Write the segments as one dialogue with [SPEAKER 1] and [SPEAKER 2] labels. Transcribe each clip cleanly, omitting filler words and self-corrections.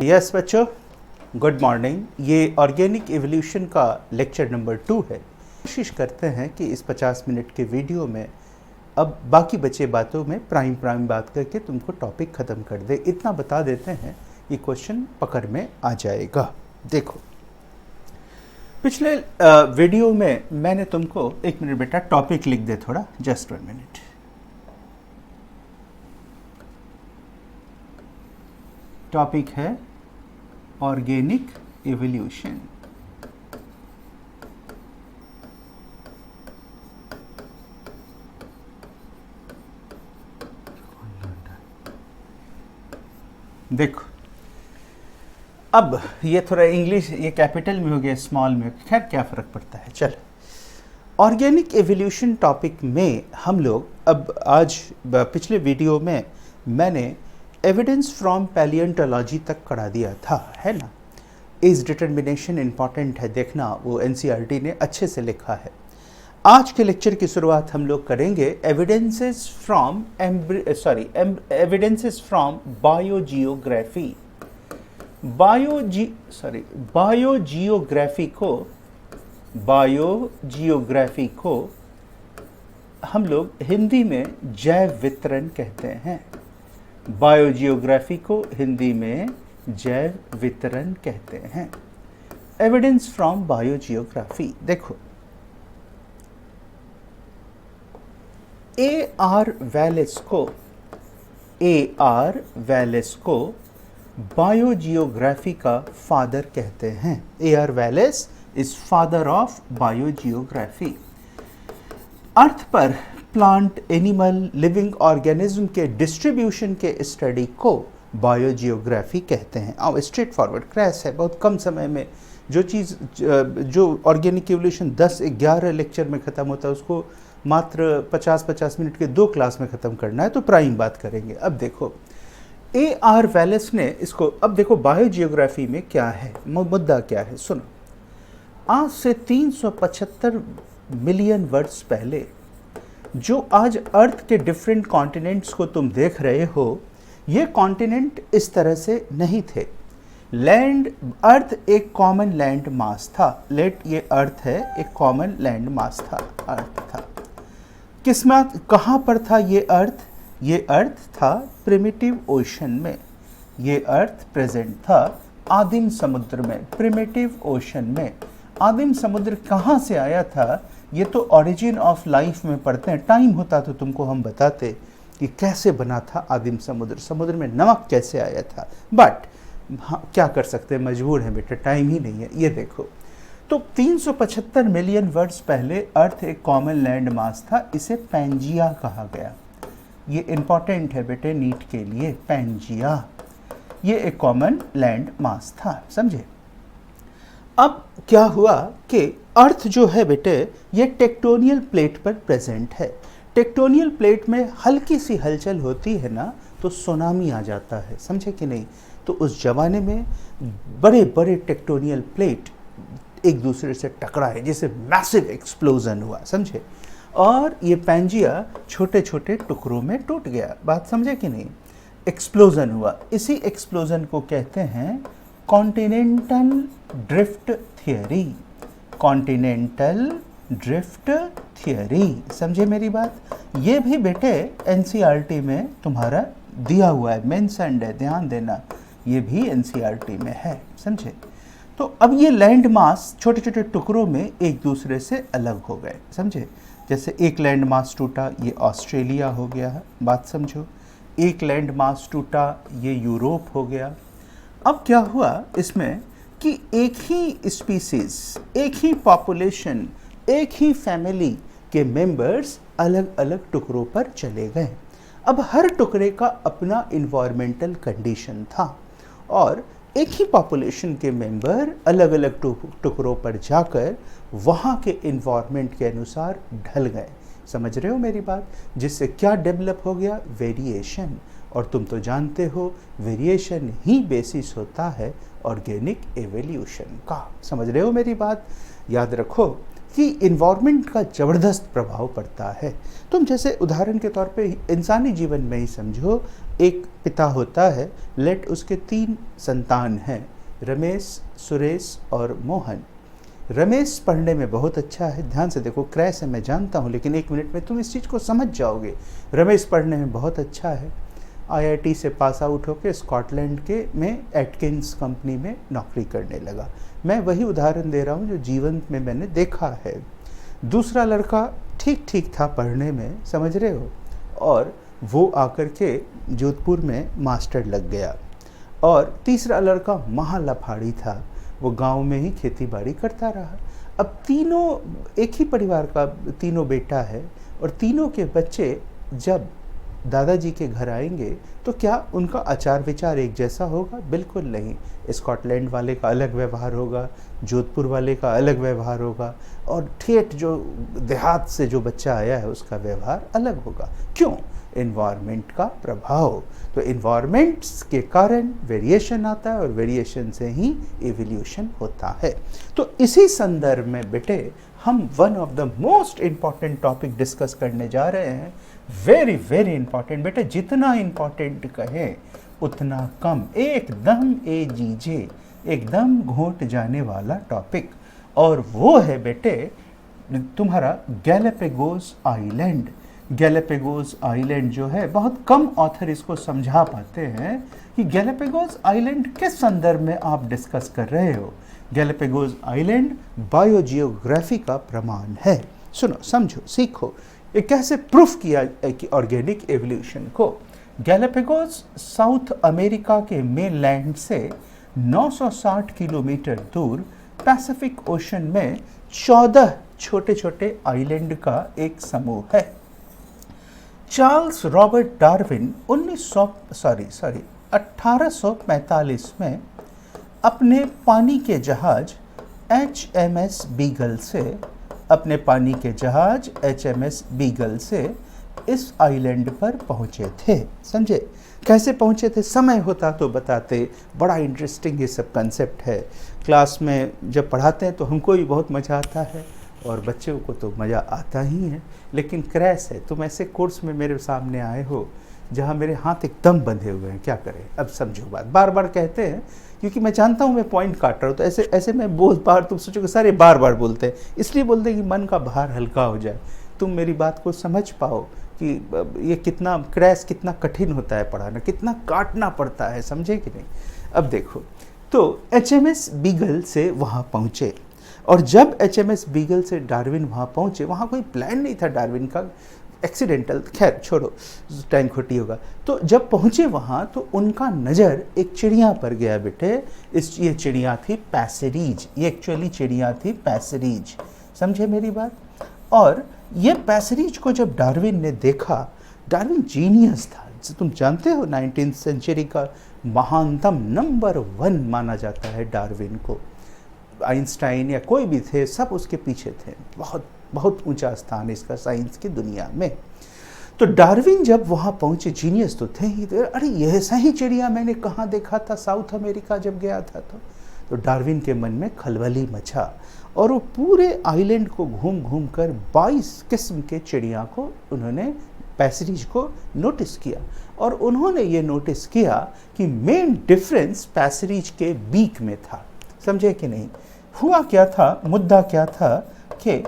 [SPEAKER 1] Yes बच्चों, good morning. ये organic evolution का लेक्चर नंबर 2 है। कोशिश करते हैं कि इस 50 मिनट के वीडियो में अब बाकी बचे बातों में प्राइम बात करके तुमको टॉपिक ख़त्म कर दे। इतना बता देते हैं ये क्वेश्चन पकड़ में आ जाएगा। देखो, पिछले वीडियो में मैंने तुमको, एक मिनट बेटा टॉपिक लिख दे थोड़ा, जस्ट 1 मिनट। टॉपिक है ऑर्गेनिक एवोल्यूशन। देखो, अब ये थोड़ा इंग्लिश, ये कैपिटल में हो गया, स्मॉल में, खैर क्या फ़र्क पड़ता है। चल, ऑर्गेनिक एवोल्यूशन टॉपिक में हम लोग अब आज पिछले वीडियो में मैंने एविडेंस फ्रॉम पैलियोंटोलॉजी तक करा दिया था, है ना। एज डिटर्मिनेशन इंपॉर्टेंट है, देखना, वो एनसीईआरटी ने अच्छे से लिखा है। आज के लेक्चर की शुरुआत हम लोग करेंगे एविडेंसेस फ्रॉम बायोजियोग्राफी। बायोजियोग्राफी को हम लोग हिंदी में जैव वितरण कहते हैं। बायोजियोग्राफी को हिंदी में जैव वितरण कहते हैं। Evidence from biogeography. देखो, A.R. वैलेस को बायोजियोग्राफी का फादर कहते हैं। A.R. Wallace is father of biogeography. Earth पर प्लांट, एनिमल, लिविंग ऑर्गेनिज्म के डिस्ट्रीब्यूशन के स्टडी को बायोजियोग्राफी कहते हैं। अब स्ट्रेट फॉरवर्ड क्रैश है, बहुत कम समय में जो चीज़, जो ऑर्गेनिक एवोल्यूशन 10-11 लेक्चर में ख़त्म होता है, उसको मात्र 50-50 मिनट के 2 क्लास में ख़त्म करना है, तो प्राइम बात करेंगे। अब देखो, A.R. वैलेस ने इसको, अब देखो बायोजियोग्राफी में क्या है, मुद्दा क्या है, सुनो। आज से 375 मिलियन वर्ष पहले जो आज अर्थ के डिफरेंट कॉन्टिनेंट्स को तुम देख रहे हो, ये कॉन्टिनेंट इस तरह से नहीं थे। अर्थ एक कॉमन लैंड मास था। ये अर्थ है, एक कॉमन लैंड मास था, अर्थ था। कहाँ पर था ये अर्थ? ये अर्थ था प्रिमिटिव ओशन में। ये अर्थ प्रेजेंट था आदिम समुद्र में, प्रिमिटिव ओशन में। आदिम समुद्र कहाँ से आया था? ये तो ओरिजिन ऑफ लाइफ में पढ़ते हैं। टाइम होता तो तुमको हम बताते कि कैसे बना था आदिम समुद्र, समुद्र में नमक कैसे आया था, बट क्या कर सकते हैं, मजबूर हैं बेटा, टाइम ही नहीं है। ये देखो, तो 375 मिलियन वर्ष पहले अर्थ एक कॉमन लैंड मास था। इसे पैंजिया कहा गया। ये इंपॉर्टेंट है बेटे नीट के लिए, पैंजिया, ये एक कॉमन लैंड मास था, समझे। अब क्या हुआ कि अर्थ जो है बेटे, ये टेक्टोनियल प्लेट पर प्रेजेंट है। टेक्टोनियल प्लेट में हल्की सी हलचल होती है ना, तो सुनामी आ जाता है, समझे कि नहीं। तो उस जमाने में बड़े बड़े टेक्टोनियल प्लेट एक दूसरे से टकराए, जैसे मैसिव एक्सप्लोजन हुआ, समझे। और ये पैंजिया छोटे छोटे टुकड़ों में टूट गया, बात समझे कि नहीं। एक्सप्लोजन हुआ, इसी एक्सप्लोजन को कहते हैं continental drift theory. Continental drift theory, समझे मेरी बात। ये भी बेटे एनसीईआरटी में तुम्हारा दिया हुआ है, मेंशन्ड है, ध्यान देना, ये भी एनसीईआरटी में है, समझे। तो अब ये लैंड मास छोटे छोटे टुकड़ों में एक दूसरे से अलग हो गए, समझे। जैसे एक लैंड मास टूटा, ये ऑस्ट्रेलिया हो गया, बात समझो। एक लैंड मास टूटा, ये यूरोप हो गया। अब क्या हुआ इसमें कि एक ही स्पीसीज, एक ही पॉपुलेशन, एक ही फैमिली के मेंबर्स अलग अलग टुकड़ों पर चले गए। अब हर टुकड़े का अपना इन्वायरमेंटल कंडीशन था और एक ही पॉपुलेशन के मेंबर अलग अलग टुकड़ों पर जाकर वहाँ के इन्वायरमेंट के अनुसार ढल गए। समझ रहे हो मेरी बात। जिससे क्या डेवलप हो गया? वेरिएशन। और तुम तो जानते हो वेरिएशन ही बेसिस होता है ऑर्गेनिक एवोल्यूशन का। समझ रहे हो मेरी बात। याद रखो, कि इन्वायरमेंट का ज़बरदस्त प्रभाव पड़ता है। तुम जैसे उदाहरण के तौर पे इंसानी जीवन में ही समझो, एक पिता होता है, लेट उसके 3 संतान हैं, रमेश, सुरेश और मोहन। रमेश पढ़ने में बहुत अच्छा है, ध्यान से देखो, क्रैश है मैं जानता हूँ, लेकिन 1 मिनट में तुम इस चीज़ को समझ जाओगे। रमेश पढ़ने में बहुत अच्छा है, आईआईटी से पास आउट होकर स्कॉटलैंड के में एटकिंस कंपनी में नौकरी करने लगा। मैं वही उदाहरण दे रहा हूँ जो जीवन में मैंने देखा है। दूसरा लड़का ठीक ठीक था पढ़ने में, समझ रहे हो, और वो आकर के जोधपुर में मास्टर लग गया। और तीसरा लड़का महालफाड़ी था, वो गांव में ही खेती बाड़ी करता रहा। अब तीनों एक ही परिवार का तीनों बेटा है, और तीनों के बच्चे जब दादाजी के घर आएंगे तो क्या उनका आचार विचार एक जैसा होगा? बिल्कुल नहीं। स्कॉटलैंड वाले का अलग व्यवहार होगा, जोधपुर वाले का अलग व्यवहार होगा, और ठेठ जो देहात से जो बच्चा आया है उसका व्यवहार अलग होगा। क्यों? इन्वायरमेंट का प्रभाव। तो इन्वायरमेंट्स के कारण वेरिएशन आता है, और वेरिएशन से ही एवोल्यूशन होता है। तो इसी संदर्भ में बेटे हम one of the most important topic discuss करने जा रहे हैं। वेरी वेरी इंपॉर्टेंट बेटे, जितना इंपॉर्टेंट कहें उतना कम, एकदम एजीजे, एकदम घोट जाने वाला टॉपिक। और वो है बेटे तुम्हारा गैलापागोस आइलैंड। गैलापागोस आइलैंड जो है, बहुत कम ऑथर इसको समझा पाते हैं कि गैलापागोस आइलैंड किस संदर्भ में आप डिस्कस कर रहे हो। गैलापागोस आइलैंड बायोजियोग्राफी का प्रमाण है। सुनो, समझो, सीखो ये कैसे प्रूफ किया कि ऑर्गेनिक एवोल्यूशन को। गैलापागोस साउथ अमेरिका के मेनलैंड से 960 किलोमीटर दूर पैसिफिक ओशन में 14 छोटे छोटे आइलैंड का एक समूह है। चार्ल्स रॉबर्ट डार्विन 1845 में अपने पानी के जहाज HMS बीगल से इस आइलैंड पर पहुंचे थे। समझे कैसे पहुंचे थे? समय होता तो बताते, बड़ा इंटरेस्टिंग ये सब कंसेप्ट है। क्लास में जब पढ़ाते हैं तो हमको भी बहुत मज़ा आता है, और बच्चों को तो मज़ा आता ही है, लेकिन क्रैश है। तुम ऐसे कोर्स में मेरे सामने आए हो जहाँ मेरे हाथ एकदम बंधे हुए हैं, क्या करें? अब समझो बात, बार बार कहते हैं क्योंकि मैं जानता हूँ मैं पॉइंट काट रहा हूँ, तो ऐसे मैं बहुत बार, तुम सोचोगे सारे बार बार बोलते हैं, इसलिए बोलते हैं कि मन का भार हल्का हो जाए, तुम मेरी बात को समझ पाओ कि ये कितना क्रैश, कितना कठिन होता है पढ़ाना, कितना काटना पड़ता है, समझे कि नहीं? अब देखो, तो HMS बीगल से वहाँ पहुँचे, और जब HMS बीगल से डार्विन वहाँ पहुँचे, वहाँ कोई प्लान नहीं था डार्विन का, एक्सीडेंटल, खैर छोड़ो, टाइम खोटी होगा। तो जब पहुँचे वहाँ तो उनका नज़र एक चिड़िया पर गया बेटे। ये चिड़िया थी पैसेरीज, ये एक्चुअली चिड़िया थी पैसेरीज, समझे मेरी बात? और ये पैसेरीज को जब डार्विन ने देखा, डार्विन जीनियस था, तुम जानते हो 19th सेंचुरी का महानतम नंबर 1 माना जाता है डार्विन को। आइंस्टाइन या कोई भी थे, सब उसके पीछे थे, बहुत बहुत ऊंचा स्थान इसका साइंस की दुनिया में। तो डार्विन जब वहाँ पहुँचे, जीनियस तो थे ही, तो अरे यह सही चिड़िया मैंने कहाँ देखा था साउथ अमेरिका जब गया था। तो डार्विन के मन में खलबली मचा, और वो पूरे आइलैंड को घूम घूम कर 22 किस्म के चिड़िया को उन्होंने पैसेरीज को नोटिस किया, और उन्होंने ये नोटिस किया कि मेन डिफरेंस पैसेरीज के बीक में था। समझे कि नहीं? हुआ क्या था, मुद्दा क्या था कि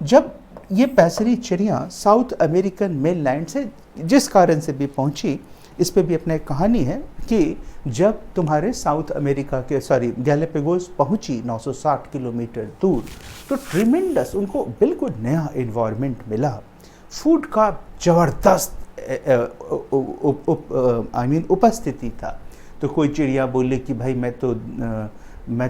[SPEAKER 1] जब ये पैसेरीज चिड़िया साउथ अमेरिकन मेनलैंड से जिस कारण से भी पहुंची, इस पे भी अपना एक कहानी है कि जब तुम्हारे साउथ अमेरिका के गैलापागोस पहुंची 960 किलोमीटर दूर, तो ट्रिमेंडस उनको बिल्कुल नया इन्वायरमेंट मिला। फूड का ज़बरदस्त उपस्थिति था। तो कोई चिड़िया बोले कि भाई मैं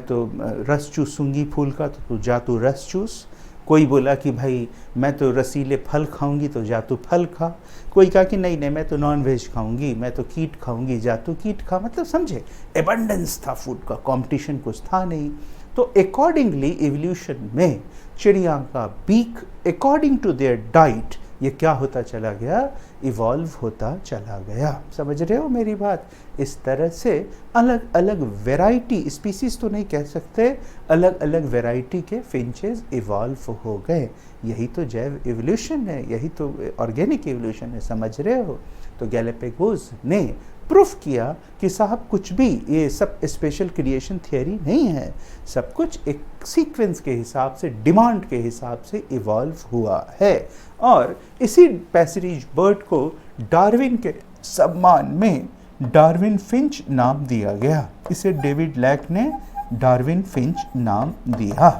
[SPEAKER 1] तो रस चूसूंगी फूल का, तो तू जा तू रस चूस। कोई बोला कि भाई मैं तो रसीले फल खाऊंगी, तो जा तू फल खा। कोई कहा कि नहीं मैं तो नॉन वेज खाऊंगी, मैं तो कीट खाऊंगी, जा तू कीट खा। मतलब समझे, एबंडेंस था फूड का, कंपटीशन कुछ था नहीं। तो अकॉर्डिंगली इवोल्यूशन में चिड़िया का beak according to their diet ये क्या होता चला गया, इवॉल्व होता चला गया। समझ रहे हो मेरी बात? इस तरह से अलग अलग वैरायटी, स्पीसीज तो नहीं कह सकते, अलग अलग वैरायटी के फिंचेस इवॉल्व हो गए। यही तो जैव इवोल्यूशन है, यही तो ऑर्गेनिक इवोल्यूशन है। समझ रहे हो? तो गैलापागोस ने प्रूफ किया कि साहब कुछ भी ये सब स्पेशल क्रिएशन थियरी नहीं है, सब कुछ एक सीक्वेंस के हिसाब से, डिमांड के हिसाब से इवॉल्व हुआ है। और इसी पैसरीज बर्ड को डार्विन के सम्मान में डार्विन फिंच नाम दिया गया। इसे डेविड लैक ने डार्विन फिंच नाम दिया।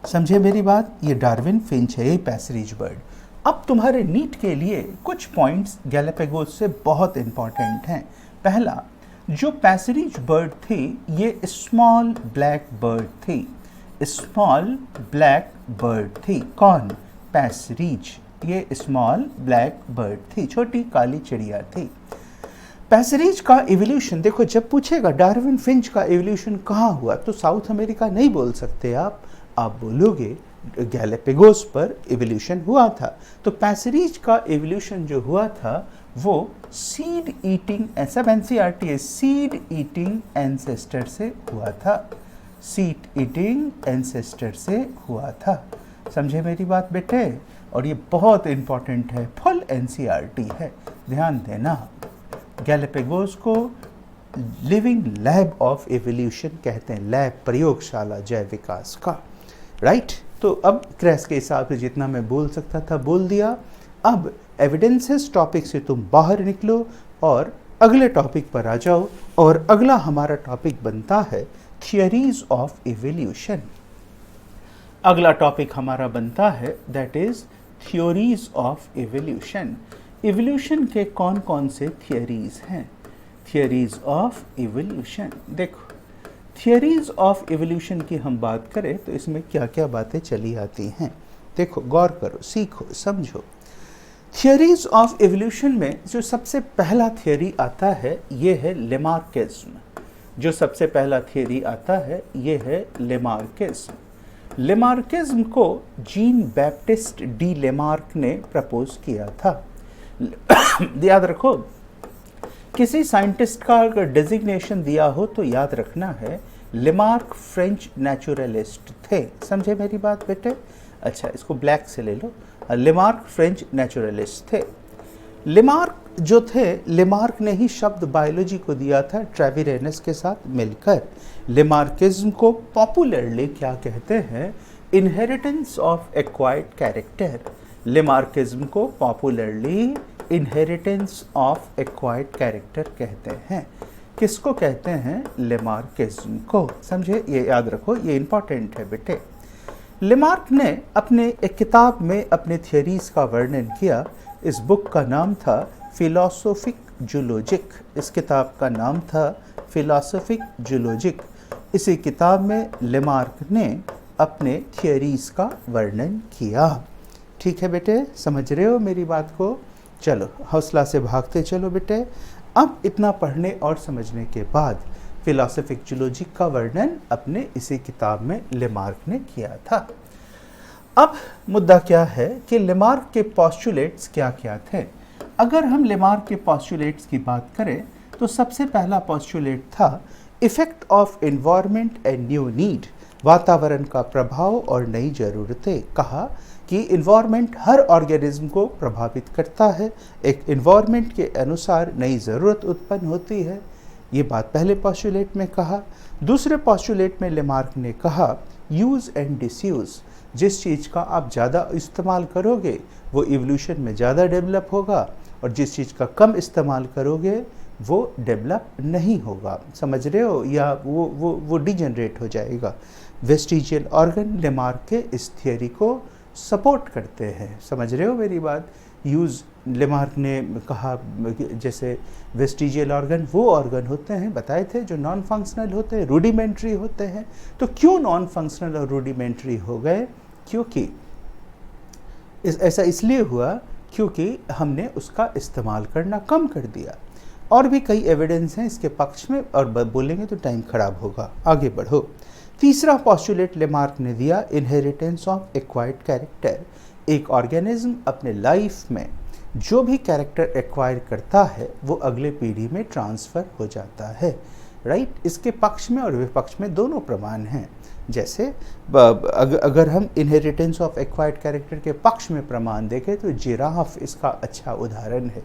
[SPEAKER 1] समझे मेरी बात? ये डार्विन फिंच है, ये पैसरीज बर्ड। अब तुम्हारे नीट के लिए कुछ पॉइंट्स गैलापागोस से बहुत इंपॉर्टेंट हैं। पहला, जो पैसरीज बर्ड थी ये स्मॉल ब्लैक बर्ड थी, स्मॉल ब्लैक बर्ड थी। कौन? पैसरीज। ये स्मॉल ब्लैक बर्ड थी, छोटी काली चिड़िया थी। पैसरीज का इवोल्यूशन देखो, जब पूछेगा डार्विन फिंच का इवोल्यूशन कहाँ हुआ, तो साउथ अमेरिका नहीं बोल सकते आप बोलोगे गैलापागोस पर इवोल्यूशन हुआ था। तो पैसरीज का इवोल्यूशन जो हुआ था वो सीड ईटिंग, ऐसा एनसीईआरटी है, सीड ईटिंग एंसेस्टर से हुआ था, सीड ईटिंग एंसेस्टर से हुआ था। समझे मेरी बात बेटे? और ये बहुत इंपॉर्टेंट है, फुल एनसीईआरटी है, ध्यान देना। गैलापागोस को लिविंग लैब ऑफ इवोल्यूशन कहते हैं, लैब, प्रयोगशाला जैव विकास का, राइट। तो अब क्रैश के हिसाब से जितना मैं बोल सकता था बोल दिया। अब एविडेंसेस टॉपिक से तुम बाहर निकलो और अगले टॉपिक पर आ जाओ। और अगला हमारा टॉपिक बनता है थियरीज ऑफ इवोल्यूशन। अगला टॉपिक हमारा बनता है that is theories of evolution. Evolution के कौन कौन से थियरीज हैं? थियरीज ऑफ इवोल्यूशन, देखो थियरीज ऑफ इवोल्यूशन की हम बात करें तो इसमें क्या क्या बातें चली आती हैं। देखो, गौर करो, सीखो, समझो। थियरीज ऑफ इवोल्यूशन में जो सबसे पहला थियरी आता है ये है लेमार्किज्म। जो सबसे पहला थियरी आता है ये है लेमार्किज्म। लेमार्किज्म को जीन बैप्टिस्ट डी लेमार्क ने प्रपोज किया था। याद रखो, किसी साइंटिस्ट का अगर डेजिग्नेशन दिया हो तो याद रखना है लेमार्क फ्रेंच नेचुरलिस्ट थे। समझे मेरी बात बेटे? अच्छा, इसको ब्लैक से ले लो। लेमार्क फ्रेंच नेचुरलिस्ट थे। लेमार्क जो थे, लेमार्क ने ही शब्द बायोलॉजी को दिया था ट्रेविरेनस के साथ मिलकर। लेमार्किज्म को पॉपुलरली क्या कहते हैं? Inheritance of acquired character. Lamarckism को popularly inheritance of acquired character कहते हैं। किसको कहते हैं? लेमार्किज्म को। समझे? ये याद रखो, ये इंपॉर्टेंट है बेटे। लेमार्क ने अपने एक किताब में अपने थियरीज का वर्णन किया। इस बुक का नाम था फिलोसोफिक जूलॉजिक। इस किताब का नाम था फिलोसोफिक जूलॉजिक। इसी किताब में लेमार्क ने अपने थियरीज का वर्णन किया। ठीक है बेटे, समझ रहे हो मेरी बात को? चलो, हौसला से भागते चलो बेटे। अब इतना पढ़ने और समझने के बाद फिलोसोफिक जूलॉजिक का वर्णन अपने इसी किताब में लेमार्क ने किया था। अब मुद्दा क्या है कि लेमार्क के पोस्टुलेट्स क्या क्या थे। अगर हम लेमार्क के पोस्टुलेट्स की बात करें तो सबसे पहला पोस्टुलेट था effect of environment and new need, वातावरण का प्रभाव और नई ज़रूरतें। कहा कि इन्वायरमेंट हर ऑर्गेनिज्म को प्रभावित करता है, एक इन्वायरमेंट के अनुसार नई ज़रूरत उत्पन्न होती है। ये बात पहले पोस्टुलेट में कहा। दूसरे पोस्टुलेट में लेमार्क ने कहा यूज़ एंड डिसयूज़, जिस चीज़ का आप ज़्यादा इस्तेमाल करोगे वो इवोल्यूशन में ज़्यादा डेवलप होगा और जिस चीज़ का कम इस्तेमाल करोगे वो डेवलप नहीं होगा। समझ रहे हो? या वो डिजेनरेट हो जाएगा। वेस्टिजियल ऑर्गन लेमार्क के इस थियरी को सपोर्ट करते हैं। समझ रहे हो मेरी बात? यूज़, लेमार्क ने कहा जैसे वेस्टिजियल ऑर्गन वो ऑर्गन होते हैं, बताए थे, जो नॉन फंक्शनल होते हैं, रूडिमेंट्री होते हैं। तो क्यों नॉन फंक्शनल और रूडिमेंट्री हो गए? क्योंकि ऐसा इसलिए हुआ क्योंकि हमने उसका इस्तेमाल करना कम कर दिया। और भी कई एविडेंस हैं इसके पक्ष में और बोलेंगे तो टाइम खराब होगा। आगे बढ़ो। तीसरा पोस्टुलेट लेमार्क ने दिया इनहेरिटेंस ऑफ एक्वायर्ड कैरेक्टर। एक ऑर्गेनिज्म अपने लाइफ में जो भी कैरेक्टर एक्वायर करता है वो अगले पीढ़ी में ट्रांसफ़र हो जाता है, राइट। इसके पक्ष में और विपक्ष में दोनों प्रमाण हैं। जैसे अगर हम इनहेरिटेंस ऑफ एक्वायर्ड कैरेक्टर के पक्ष में प्रमाण देखें तो जिराफ इसका अच्छा उदाहरण है।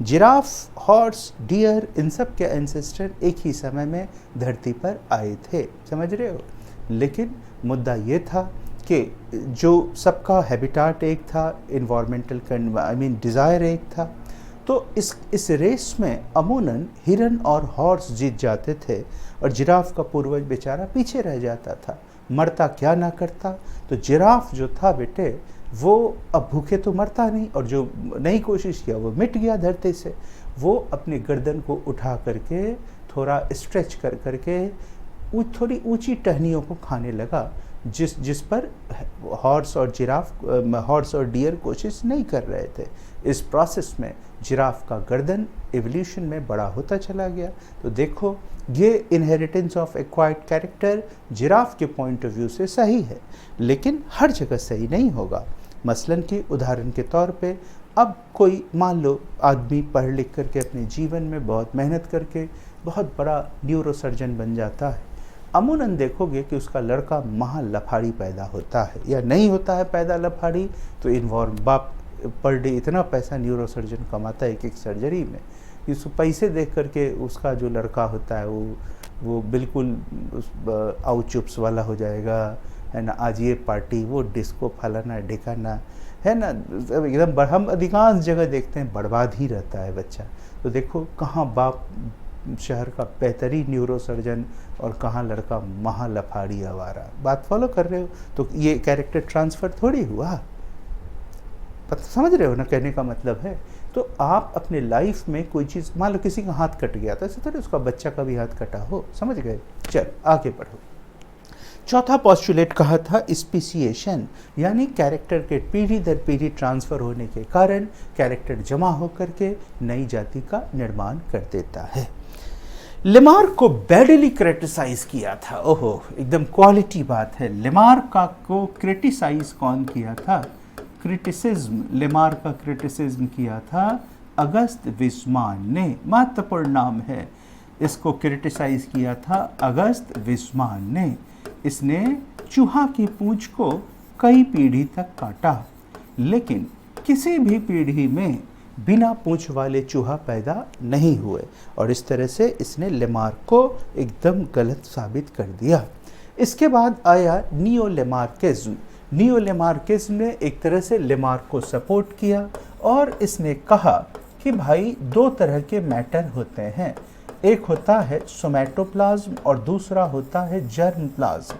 [SPEAKER 1] जिराफ, हॉर्स, डियर, इन सब के एंसेस्टर एक ही समय में धरती पर आए थे, समझ रहे हो। लेकिन मुद्दा ये था कि जो सबका हैबिटाट एक था, इन्वायरमेंटल डिज़ायर एक था, तो इस रेस में अमूमन हिरन और हॉर्स जीत जाते थे और जिराफ का पूर्वज बेचारा पीछे रह जाता था, मरता क्या ना करता। तो जिराफ जो था बेटे वो अब भूखे तो मरता नहीं, और जो नई कोशिश किया वो मिट गया धरती से। वो अपनी गर्दन को उठा करके थोड़ा स्ट्रेच कर करके थोड़ी ऊंची टहनियों को खाने लगा, जिस पर हॉर्स और डियर कोशिश नहीं कर रहे थे। इस प्रोसेस में जिराफ का गर्दन एवोल्यूशन में बड़ा होता चला गया। तो देखो, ये inheritance of acquired character giraffe के पॉइंट ऑफ व्यू से सही है, लेकिन हर जगह सही नहीं होगा। मसलन कि उदाहरण के तौर पे अब कोई मान लो आदमी पढ़ लिख करके अपने जीवन में बहुत मेहनत करके बहुत बड़ा न्यूरोसर्जन बन जाता है। अमूमन देखोगे कि उसका लड़का महा लफाड़ी पैदा होता है या नहीं होता है पैदा लफाड़ी, तो बाप पर डे इतना पैसा न्यूरोसर्जन कमाता है एक सर्जरी में, इस पैसे देख करके उसका जो लड़का होता है वो बिल्कुल आउ चुप्स वाला हो जाएगा, है ना। आज ये पार्टी, वो डिस्को, फलाना ढिकाना, है ना, एकदम हम अधिकांश जगह देखते हैं बर्बाद ही रहता है बच्चा। तो देखो कहाँ बाप शहर का बेहतरीन न्यूरोसर्जन और कहाँ लड़का महा लफाड़ी आवारा। बात फॉलो कर रहे हो? तो ये कैरेक्टर ट्रांसफ़र थोड़ी हुआ, समझ रहे हो ना कहने का मतलब है। तो आप अपने लाइफ में कोई चीज़, मान लो किसी का हाथ कट गया तो ऐसे थोड़ी उसका बच्चा का भी हाथ कटा हो, समझ गए। चल आगे बढ़ो। चौथा पोस्टुलेट कहा था स्पीसिएशन, यानी कैरेक्टर के पीढ़ी दर पीढ़ी ट्रांसफ़र होने के कारण कैरेक्टर जमा होकर के नई जाति का निर्माण कर देता है। लेमार्क को बैडली क्रिटिसाइज किया था। ओहो, एकदम क्वालिटी बात है। लेमार्क का को क्रिटिसाइज कौन किया था? क्रिटिसिज्म, लेमार्क का क्रिटिसिज्म किया था अगस्त विज़मान ने। महत्वपूर्ण नाम है। इसको क्रिटिसाइज किया था अगस्त विज़मान ने। इसने चूहा की पूंछ को कई पीढ़ी तक काटा, लेकिन किसी भी पीढ़ी में बिना पूंछ वाले चूहा पैदा नहीं हुए, और इस तरह से इसने लेमार्क को एकदम गलत साबित कर दिया। इसके बाद आया नियो लेमार्किज्म। नियो लेमार्किज्म ने एक तरह से लेमार्क को सपोर्ट किया और इसने कहा कि भाई दो तरह के मैटर होते हैं, एक होता है सोमैटोप्लाज्म और दूसरा होता है जर्म प्लाज्म।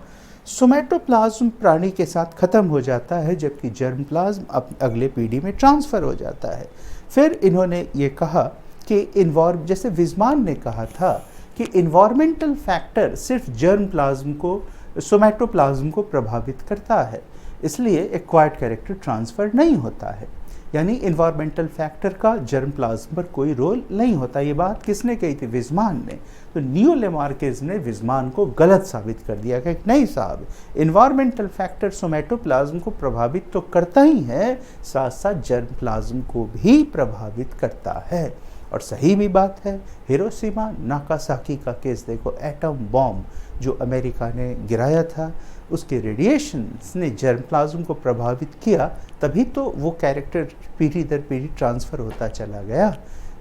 [SPEAKER 1] सोमैटोप्लाज्म प्राणी के साथ खत्म हो जाता है, जबकि जर्म प्लाज्म अगले पीढ़ी में ट्रांसफ़र हो जाता है। फिर इन्होंने ये कहा कि जैसे विज़मान ने कहा था कि इन्वायरमेंटल फैक्टर सिर्फ जर्म प्लाज्म को, सोमैटोप्लाज्म को प्रभावित करता है, इसलिए एक्वायर्ड कैरेक्टर ट्रांसफ़र नहीं होता है। यानी इन्वायरमेंटल फैक्टर का जर्म प्लाज्म पर कोई रोल नहीं होता। ये बात किसने कही थी? विज़मान ने। तो नियो लेमार्किस ने विज़मान को गलत साबित कर दिया कि नहीं साहब, इन्वायरमेंटल फैक्टर सोमैटोप्लाज्म को प्रभावित तो करता ही है, साथ साथ जर्म प्लाज्म को भी प्रभावित करता है। और सही भी बात है। हिरोशिमा नागासाकी का केस देखो, एटम बॉम्ब जो अमेरिका ने गिराया था, उसके रेडिएशंस ने जर्म प्लाज्म को प्रभावित किया, तभी तो वो कैरेक्टर पीढ़ी दर पीढ़ी ट्रांसफ़र होता चला गया।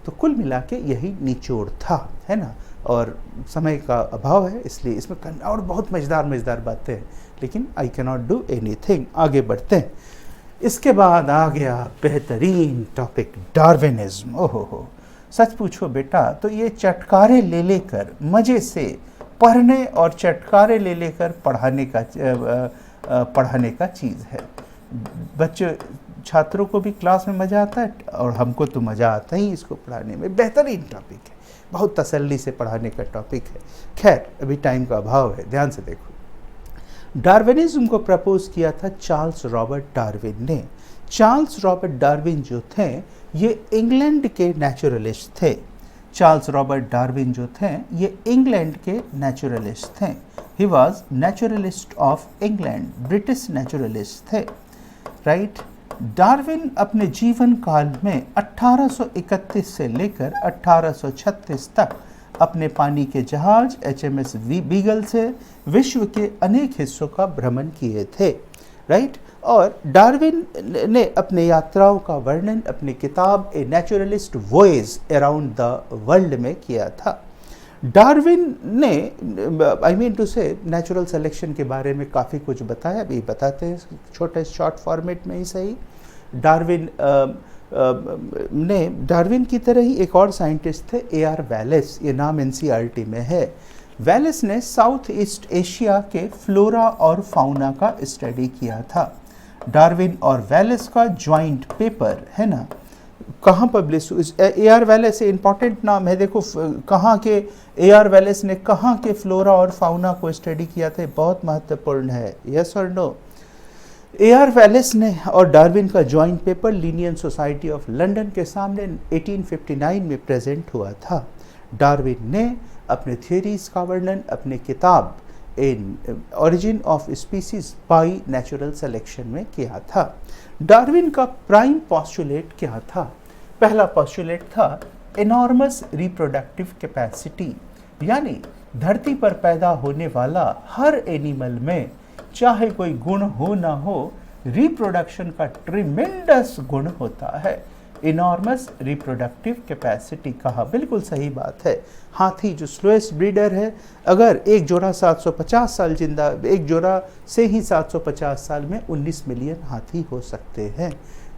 [SPEAKER 1] तो कुल मिला के यही निचोड़ था, है ना। और समय का अभाव है, इसलिए इसमें और बहुत मज़ेदार बातें हैं, लेकिन I can not do anything. आगे बढ़ते हैं। इसके बाद आ गया बेहतरीन टॉपिक, डार्विनिज्म। ओहो, सच पूछो बेटा तो ये चटकारे ले लेकर मज़े से पढ़ने और चटकारे ले लेकर पढ़ाने का चीज़ है। बच्चे छात्रों को भी क्लास में मज़ा आता है और हमको तो मज़ा आता ही इसको पढ़ाने में। बेहतरीन टॉपिक है, बहुत तसल्ली से पढ़ाने का टॉपिक है। खैर अभी टाइम का अभाव है, ध्यान से देखो। डार्विनिज्म को प्रपोज किया था चार्ल्स रॉबर्ट डार्विन ने। चार्ल्स रॉबर्ट डार्विन जो थे ये इंग्लैंड के नेचुरलिस्ट थे। चार्ल्स रॉबर्ट डार्विन जो थे ये इंग्लैंड के नेचुरलिस्ट थे। He was naturalist of England, British naturalist थे, राइट। डार्विन अपने जीवन काल में 1831 से लेकर 1836 तक अपने पानी के जहाज HMS बीगल से विश्व के अनेक हिस्सों का भ्रमण किए थे, राइट। और डार्विन ने अपने यात्राओं का वर्णन अपनी किताब a naturalist voyage around the world में किया था। डार्विन ने I mean to say natural selection के बारे में काफ़ी कुछ बताया, अभी बताते हैं छोटे शॉर्ट फॉर्मेट में ही सही। डार्विन की तरह ही एक और साइंटिस्ट थे AR वैलेस, ये नाम NCERT में है। वैलेस ने साउथ ईस्ट एशिया के फ्लोरा और फाउना का स्टडी किया था। डार्विन और वैलेस का ज्वाइंट पेपर है ना, कहाँ पब्लिश AR वैलेस इंपॉर्टेंट नाम है, देखो कहाँ के AR वैलेस ने कहाँ के फ्लोरा और फाउना को स्टडी किया था, बहुत महत्वपूर्ण है, यस और नो। AR वैलेस ने और डार्विन का joint paper Linnaean society of London के सामने 1859 में प्रेजेंट हुआ था। डार्विन ने अपने थियोरीज का वर्णन अपनी किताब in origin of species by natural selection में किया था। डार्विन का प्राइम पोस्टुलेट क्या था? पहला पोस्टुलेट था एनॉर्मस रिप्रोडक्टिव कैपेसिटी, यानी धरती पर पैदा होने वाला हर एनिमल में चाहे कोई गुण हो ना हो, रिप्रोडक्शन का ट्रिमेंडस गुण होता है। इनॉर्मस रिप्रोडक्टिव कैपेसिटी कहा, बिल्कुल सही बात है। हाथी जो स्लोएस्ट ब्रीडर है, अगर एक जोड़ा 750 साल जिंदा, एक जोड़ा से ही 750 साल में 19 मिलियन हाथी हो सकते हैं।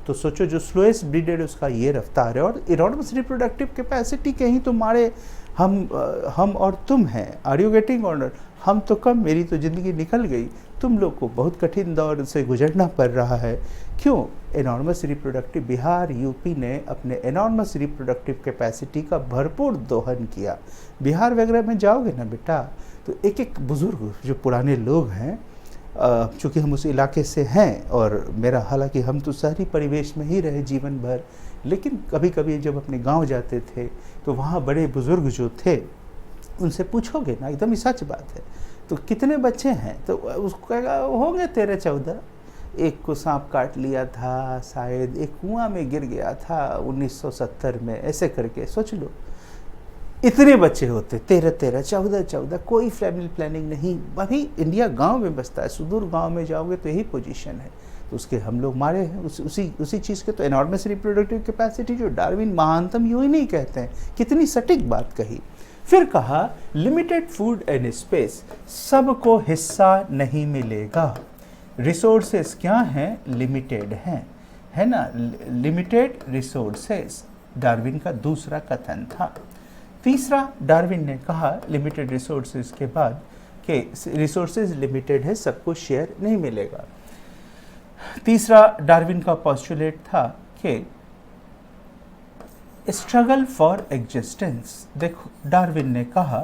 [SPEAKER 1] तो सोचो जो स्लोएस्ट ब्रीडर है उसका ये रफ्तार है, और इनॉर्मस रिप्रोडक्टिव कैपेसिटी के ही तुम्हारे हम और तुम हैं। Are you getting honour? हम तो कम, मेरी तो ज़िंदगी निकल गई, तुम लोग को बहुत कठिन दौर से गुजरना पड़ रहा है। क्यों? एनॉर्मस रिप्रोडक्टिव, बिहार यूपी ने अपने एनॉर्मस रिप्रोडक्टिव कैपेसिटी का भरपूर दोहन किया। बिहार वगैरह में जाओगे ना बेटा, तो एक एक बुज़ुर्ग जो पुराने लोग हैं, चूँकि हम उस इलाके से हैं, और मेरा हालांकि हम तो शहरी परिवेश में ही रहे जीवन भर, लेकिन कभी कभी जब अपने गांव जाते थे तो वहाँ बड़े बुज़ुर्ग जो थे उनसे पूछोगे ना, एकदम ही सच बात है, तो कितने बच्चे हैं, तो उसको कहेगा होंगे 13-14। एक को सांप काट लिया था, शायद एक कुआं में गिर गया था 1970 में, ऐसे करके सोच लो इतने बच्चे होते, 13-13, 14-14, कोई फैमिली प्लानिंग नहीं। अभी इंडिया गांव में बसता है, सुदूर गांव में जाओगे तो यही पोजीशन है। तो उसके हम लोग मारे हैं उसी चीज़ के। तो एनॉर्मस रिप्रोडक्टिव कैपेसिटी जो डार्विन महानतम यूँ ही नहीं कहते हैं, कितनी सटीक बात कही। फिर कहा लिमिटेड फूड एंड स्पेस, सबको हिस्सा नहीं मिलेगा। रिसोर्सेस क्या हैं? लिमिटेड हैं, है ना, लिमिटेड रिसोर्सेस डार्विन का दूसरा कथन था। तीसरा, डार्विन ने कहा लिमिटेड रिसोर्सेज के बाद कि रिसोर्सेज लिमिटेड है, सबको शेयर नहीं मिलेगा। तीसरा डार्विन का पोस्टुलेट था कि स्ट्रगल फॉर एग्जिस्टेंस। देखो डार्विन ने कहा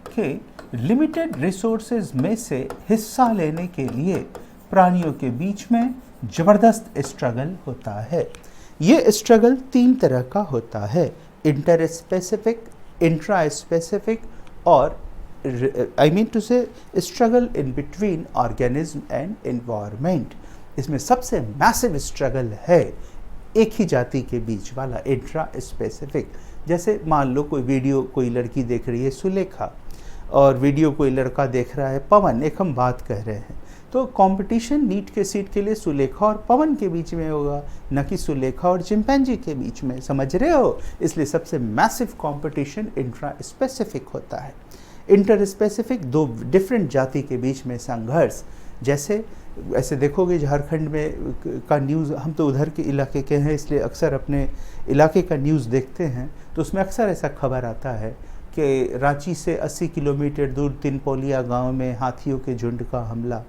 [SPEAKER 1] कि लिमिटेड रिसोर्सेज में से हिस्सा लेने के लिए प्राणियों के बीच में ज़बरदस्त स्ट्रगल होता है। ये स्ट्रगल 3 तरह का होता है, इंटर स्पेसिफिक, इंट्रा स्पेसिफिक, और आई मीन टू से struggle in between organism and environment. इसमें सबसे मैसिव स्ट्रगल है एक ही जाति के बीच वाला, इंट्रा स्पेसिफिक। जैसे मान लो कोई वीडियो कोई लड़की देख रही है सुलेखा, और वीडियो कोई लड़का देख रहा है पवन, एक हम बात कह रहे हैं, तो कंपटीशन नीट के सीट के लिए सुलेखा और पवन के बीच में होगा, न कि सुलेखा और चिंपैंजी के बीच में, समझ रहे हो? इसलिए सबसे मैसिव कंपटीशन इंट्रा स्पेसिफिक होता है। इंटर स्पेसिफिक 2 डिफरेंट जाति के बीच में संघर्ष। जैसे ऐसे देखोगे झारखंड में का न्यूज़, हम तो उधर के इलाके के हैं इसलिए अक्सर अपने इलाके का न्यूज़ देखते हैं, तो उसमें अक्सर ऐसा खबर आता है कि रांची से 80 किलोमीटर दूर तिनपोलिया गांव में हाथियों के झुंड का हमला,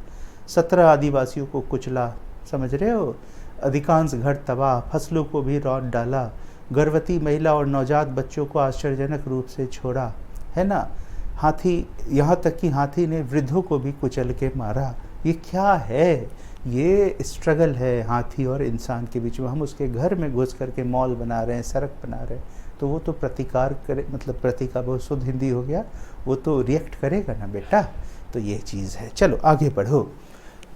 [SPEAKER 1] 17 आदिवासियों को कुचला, समझ रहे हो, अधिकांश घर तबाह, फसलों को भी रौंद डाला, गर्भवती महिला और नवजात बच्चों को आश्चर्यजनक रूप से छोड़ा, है ना, हाथी, यहाँ तक कि हाथी ने वृद्धों को भी कुचल के मारा। ये क्या है? ये स्ट्रगल है हाथी और इंसान के बीच में। हम उसके घर में घुस करके मॉल बना रहे हैं, सड़क बना रहे हैं, तो वो तो प्रतिकार करे, मतलब प्रतिकार बहुत शुद्ध हिंदी हो गया, वो तो रिएक्ट करेगा ना बेटा। तो ये चीज़ है। चलो आगे बढ़ो।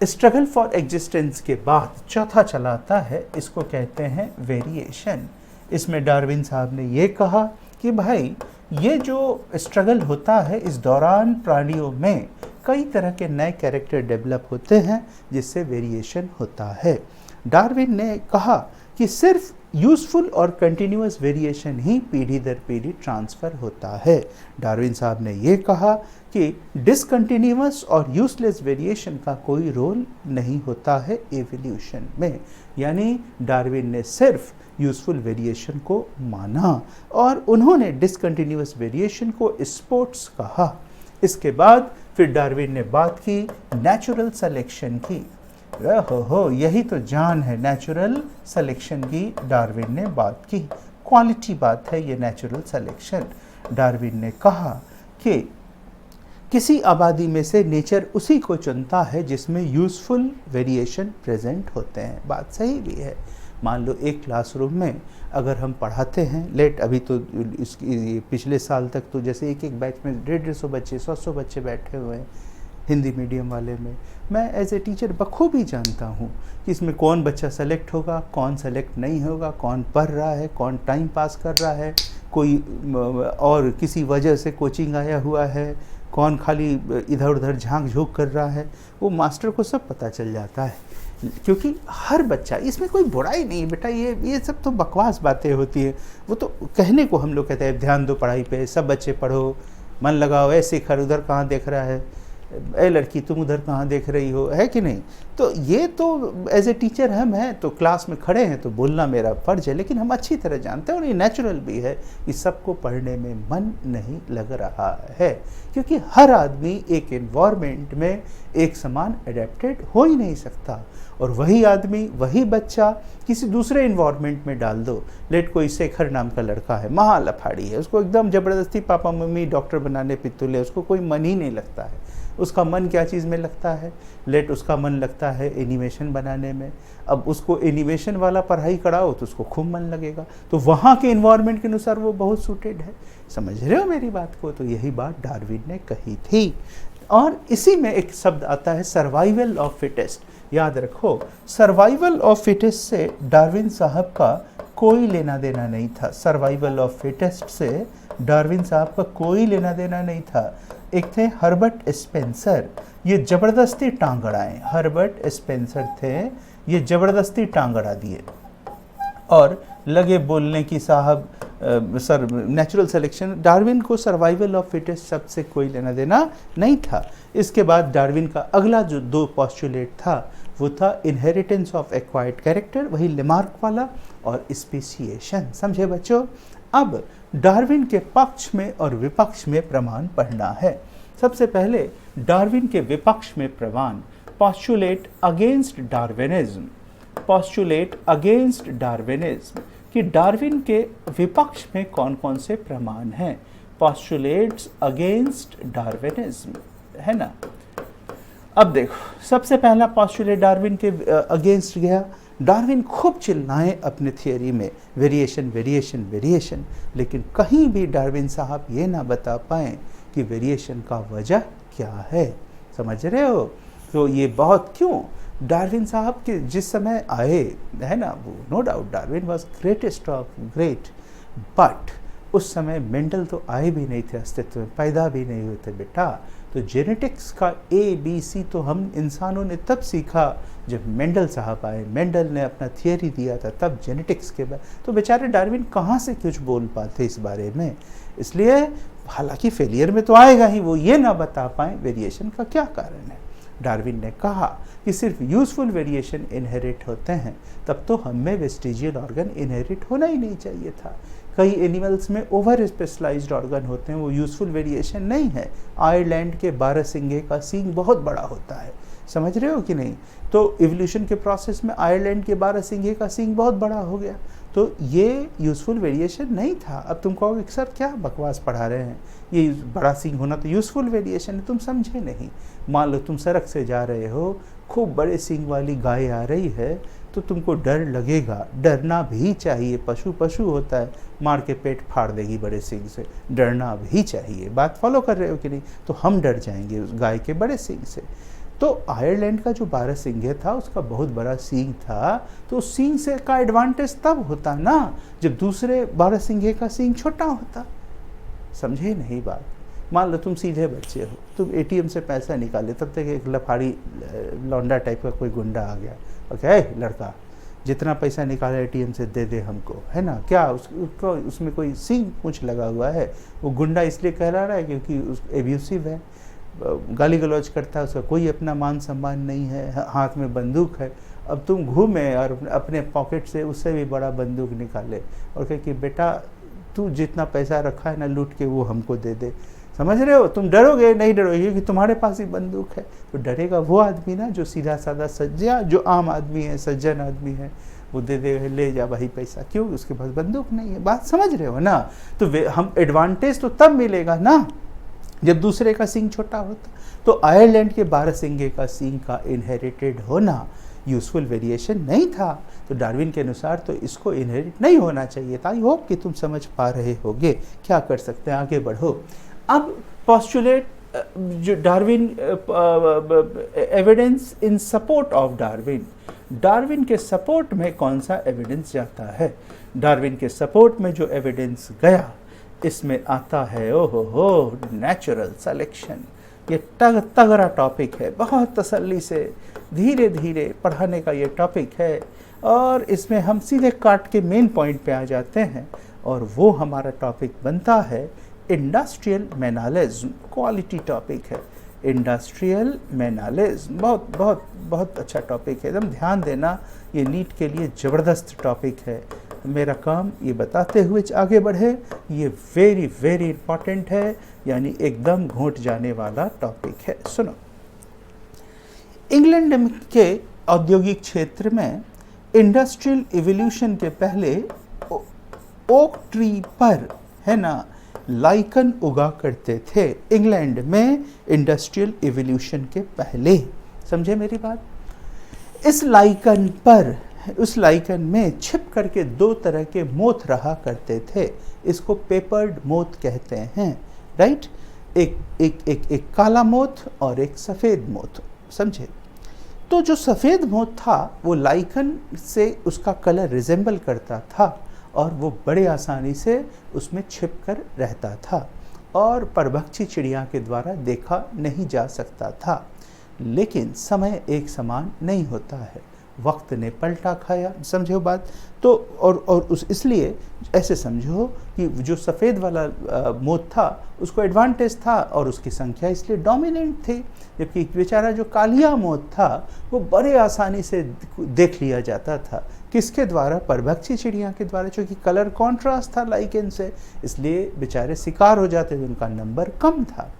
[SPEAKER 1] स्ट्रगल फॉर एग्जिस्टेंस के बाद चौथा चला आता है, इसको कहते हैं वेरिएशन। इसमें डार्विन साहब ने ये कहा कि भाई ये जो स्ट्रगल होता है इस दौरान प्राणियों में कई तरह के नए कैरेक्टर डेवलप होते हैं जिससे वेरिएशन होता है। डार्विन ने कहा कि सिर्फ यूज़फुल और कंटिन्यूअस वेरिएशन ही पीढ़ी दर पीढ़ी ट्रांसफ़र होता है। डार्विन साहब ने ये कहा कि डिसकंटिन्यूअस और यूजलेस वेरिएशन का कोई रोल नहीं होता है एवोल्यूशन में। यानी डार्विन ने सिर्फ यूज़फुल वेरिएशन को माना और उन्होंने डिसकंटिन्यूअस वेरिएशन को स्पोर्ट्स कहा। इसके बाद फिर डार्विन ने बात की नेचुरल सिलेक्शन की। हो यही तो जान है नेचुरल सिलेक्शन की। डार्विन ने बात की, क्वालिटी बात है ये नेचुरल सिलेक्शन। डार्विन ने कहा कि किसी आबादी में से नेचर उसी को चुनता है जिसमें यूज़फुल वेरिएशन प्रेजेंट होते हैं। बात सही भी है। मान लो एक क्लासरूम में अगर हम पढ़ाते हैं लेट, अभी तो इसकी पिछले साल तक तो जैसे एक एक बैच में 150 बच्चे 100 बच्चे बैठे हुए हैं हिंदी मीडियम वाले में। मैं एज ए टीचर बखूबी जानता हूँ कि इसमें कौन बच्चा सेलेक्ट होगा, कौन सेलेक्ट नहीं होगा, कौन पढ़ रहा है, कौन टाइम पास कर रहा है, कोई और किसी वजह से कोचिंग आया हुआ है, कौन खाली इधर उधर झांक झोंक कर रहा है। वो मास्टर को सब पता चल जाता है, क्योंकि हर बच्चा, इसमें कोई बुराई नहीं बेटा, ये सब तो बकवास बातें होती है। वो तो कहने को हम लोग कहते हैं ध्यान दो पढ़ाई पे, सब बच्चे पढ़ो, मन लगाओ, ऐसे खर उधर कहाँ देख रहा है, ए लड़की तुम उधर कहाँ देख रही हो, है कि नहीं। तो ये तो एज ए टीचर हम हैं तो क्लास में खड़े हैं तो बोलना मेरा फ़र्ज है, लेकिन हम अच्छी तरह जानते हैं और ये नेचुरल भी है कि सबको पढ़ने में मन नहीं लग रहा है, क्योंकि हर आदमी एक एनवायरनमेंट में एक समान एडेप्टेड हो ही नहीं सकता। और वही आदमी, वही बच्चा किसी दूसरे इन्वायरमेंट में डाल दो। लेट कोई शेखर नाम का लड़का है, महा लफाड़ी है, उसको एकदम ज़बरदस्ती पापा मम्मी डॉक्टर बनाने पे तुले, उसको कोई मन ही नहीं लगता है। उसका मन क्या चीज़ में लगता है? लेट उसका मन लगता है एनिमेशन बनाने में। अब उसको एनिमेशन वाला पढ़ाई कराओ तो उसको खूब मन लगेगा, तो वहाँ के इन्वायरमेंट के अनुसार वो बहुत सूटेड है। समझ रहे हो मेरी बात को? तो यही बात डार्विन ने कही थी। और इसी में एक शब्द आता है सर्वाइवल ऑफ फिटेस्ट। याद रखो, सर्वाइवल ऑफ फिटेस्ट से डार्विन साहब का कोई लेना देना नहीं था। सर्वाइवल ऑफ फिटेस्ट से डार्विन साहब का कोई लेना देना नहीं था। एक थे हर्बर्ट स्पेंसर, ये ज़बरदस्ती टांग अड़ाए। हर्बर्ट स्पेंसर थे, ये ज़बरदस्ती टांग अड़ा दिए और लगे बोलने की साहब सर नेचुरल सिलेक्शन। डार्विन को सर्वाइवल ऑफ फिटेस्ट शब्द से कोई लेना देना नहीं था। इसके बाद डार्विन का अगला जो दो पोस्टुलेट था वो था इनहेरिटेंस ऑफ एक्वायर्ड कैरेक्टर, वही लेमार्क वाला, और स्पेसिएशन। समझे बच्चों? अब डार्विन के पक्ष में और विपक्ष में प्रमाण पढ़ना है। सबसे पहले डार्विन के विपक्ष में प्रमाण, postulate against Darwinism. Postulate against Darwinism कि डार्विन के विपक्ष में कौन कौन से प्रमाण हैं। पोस्टुलेट्स अगेंस्ट डार्विनिज्म, है ना। अब देखो, सबसे पहला पोस्टुलेट डार्विन के अगेंस्ट गया। डार्विन खूब चिल्लाए अपने थियोरी में वेरिएशन वेरिएशन वेरिएशन, लेकिन कहीं भी डार्विन साहब ये ना बता पाए कि वेरिएशन का वजह क्या है। समझ रहे हो? तो ये बहुत क्यों डार्विन साहब के जिस समय आए, है ना, वो no doubt Darwin was greatest of great, but उस समय मेंडल तो आए भी नहीं थे अस्तित्व में, पैदा भी नहीं हुए थे बेटा। तो जेनेटिक्स का ABC तो हम इंसानों ने तब सीखा जब मेंडल साहब आए, मेंडल ने अपना थियरी दिया था, तब जेनेटिक्स के बाद। तो बेचारे डार्विन कहाँ से कुछ बोल पाते इस बारे में। इसलिए हालांकि फेलियर में तो आएगा ही, वो ये ना बता पाए वेरिएशन का क्या कारण है। डार्विन ने कहा कि सिर्फ यूजफुल वेरिएशन इनहेरिट होते हैं, तब तो हम में वेस्टिजियल ऑर्गन इनहेरिट होना ही नहीं चाहिए था। कई एनिमल्स में ओवर स्पेशलाइज्ड ऑर्गन होते हैं, वो यूजफुल वेरिएशन नहीं है। आयरलैंड के 12 सिंगे का सींग बहुत बड़ा होता है, समझ रहे हो कि नहीं। तो इवोल्यूशन के प्रोसेस में आयरलैंड के 12 सिंगे का सींग बहुत बड़ा हो गया, तो ये यूजफुल वेरिएशन नहीं था। अब तुम कहोगे सर क्या बकवास पढ़ा रहे हैं, ये बड़ा सींग होना तो यूजफुल वेरिएशन है, तुम समझे नहीं। मान लो तुम सड़क से जा रहे हो, खूब बड़े सींग वाली गाय आ रही है, तो तुमको डर लगेगा, डरना भी चाहिए। पशु पशु होता है, मार के पेट फाड़ देगी बड़े सींग से, डरना भी चाहिए। बात फॉलो कर रहे हो कि नहीं? तो हम डर जाएंगे उस गाय के बड़े सींग से। तो आयरलैंड का जो बारहसिंगे था उसका बहुत बड़ा सींग था, तो उस सींग से का एडवांटेज तब होता ना जब दूसरे बारहसिंगे का सींग छोटा होता। समझे नहीं बात? मान लो तुम सीधे बच्चे हो, तुम एटीएम से पैसा निकाले, तब तक एक लफाड़ी लौंडा टाइप का कोई गुंडा आ गया और कहा, लड़का जितना पैसा निकाला एटीएम से दे दे हमको, है ना, क्या उसको उसमें कोई सींग पूंछ लगा हुआ है? वो गुंडा इसलिए कह रहा है क्योंकि उस एब्यूसिव है, गाली गलौज करता है, उसका कोई अपना मान सम्मान नहीं है, हाथ में बंदूक है। अब तुम घूमे और अपने पॉकेट से उससे भी बड़ा बंदूक निकाले और कहे कि बेटा तू जितना पैसा रखा है ना लूट के वो हमको दे दे। समझ रहे हो? तुम डरोगे? नहीं डरोगे क्योंकि तुम्हारे पास ही बंदूक है। तो डरेगा वो आदमी ना जो सीधा साधा सज्जा, जो आम आदमी है, सज्जन आदमी है, वो दे दे, ले जा भाई पैसा, क्यों? उसके पास बंदूक नहीं है। बात समझ रहे हो ना? तो हम एडवांटेज तो तब मिलेगा ना जब दूसरे का सींग छोटा होता। तो आयरलैंड के बारहसिंगे का सींग का इनहेरिटेड होना यूजफुल वेरिएशन नहीं था, तो डार्विन के अनुसार तो इसको इनहेरिट नहीं होना चाहिए था। आई होप कि तुम समझ पा रहे होगे। क्या कर सकते हैं, आगे बढ़ो। अब पोस्टुलेट जो Darwin, evidence in support of Darwin. Darwin के सपोर्ट में कौन सा एविडेंस जाता है? डार्विन के सपोर्ट में जो एविडेंस गया इसमें आता है, ओहो हो, नेचुरल सिलेक्शन। ये तगड़ा टॉपिक है, बहुत तसल्ली से धीरे धीरे पढ़ाने का ये टॉपिक है, और इसमें हम सीधे काट के मेन पॉइंट पे आ जाते हैं, और वो हमारा टॉपिक बनता है इंडस्ट्रियल मैनालिज्म। क्वालिटी टॉपिक है इंडस्ट्रियल मैनालिज्म, बहुत बहुत बहुत अच्छा टॉपिक है, एकदम ध्यान देना, ये नीट के लिए ज़बरदस्त टॉपिक है। मेरा काम ये बताते हुए आगे बढ़े, ये वेरी वेरी इंपॉर्टेंट है, यानी एकदम घोंट जाने वाला टॉपिक है। सुनो, इंग्लैंड के औद्योगिक क्षेत्र में इंडस्ट्रियल इवोल्यूशन के पहले ओक ट्री पर, है ना, लाइकन उगा करते थे। इंग्लैंड में इंडस्ट्रियल इवोल्यूशन के पहले, समझे मेरी बात? इस लाइकन पर, उस लाइकन में छिप करके दो तरह के मोथ रहा करते थे। इसको पेपर्ड मोथ कहते हैं, राइट? एक काला मोथ और एक सफ़ेद मोथ, समझे? तो जो सफ़ेद मोथ था वो लाइकन से उसका कलर रिजेंबल करता था, और वो बड़े आसानी से उसमें छिप कर रहता था, और परभक्षी चिड़िया के द्वारा देखा नहीं जा सकता था। लेकिन समय एक समान नहीं होता है, वक्त ने पलटा खाया, समझो बात? तो और उस इसलिए ऐसे समझो कि जो सफ़ेद वाला मोथ था उसको एडवांटेज था और उसकी संख्या इसलिए डोमिनेंट थी, जबकि बेचारा जो कालिया मोथ था वो बड़े आसानी से देख लिया जाता था। किसके द्वारा? परभक्षी चिड़िया के द्वारा, क्योंकि कलर कॉन्ट्रास्ट था लाइकन से, इसलिए बेचारे शिकार हो जाते थे, उनका नंबर कम था।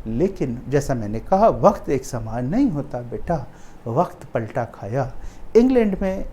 [SPEAKER 1] लेकिन जैसा मैंने कहा, वक्त एक समान नहीं होता बेटा, वक्त पलटा खाया। इंग्लैंड में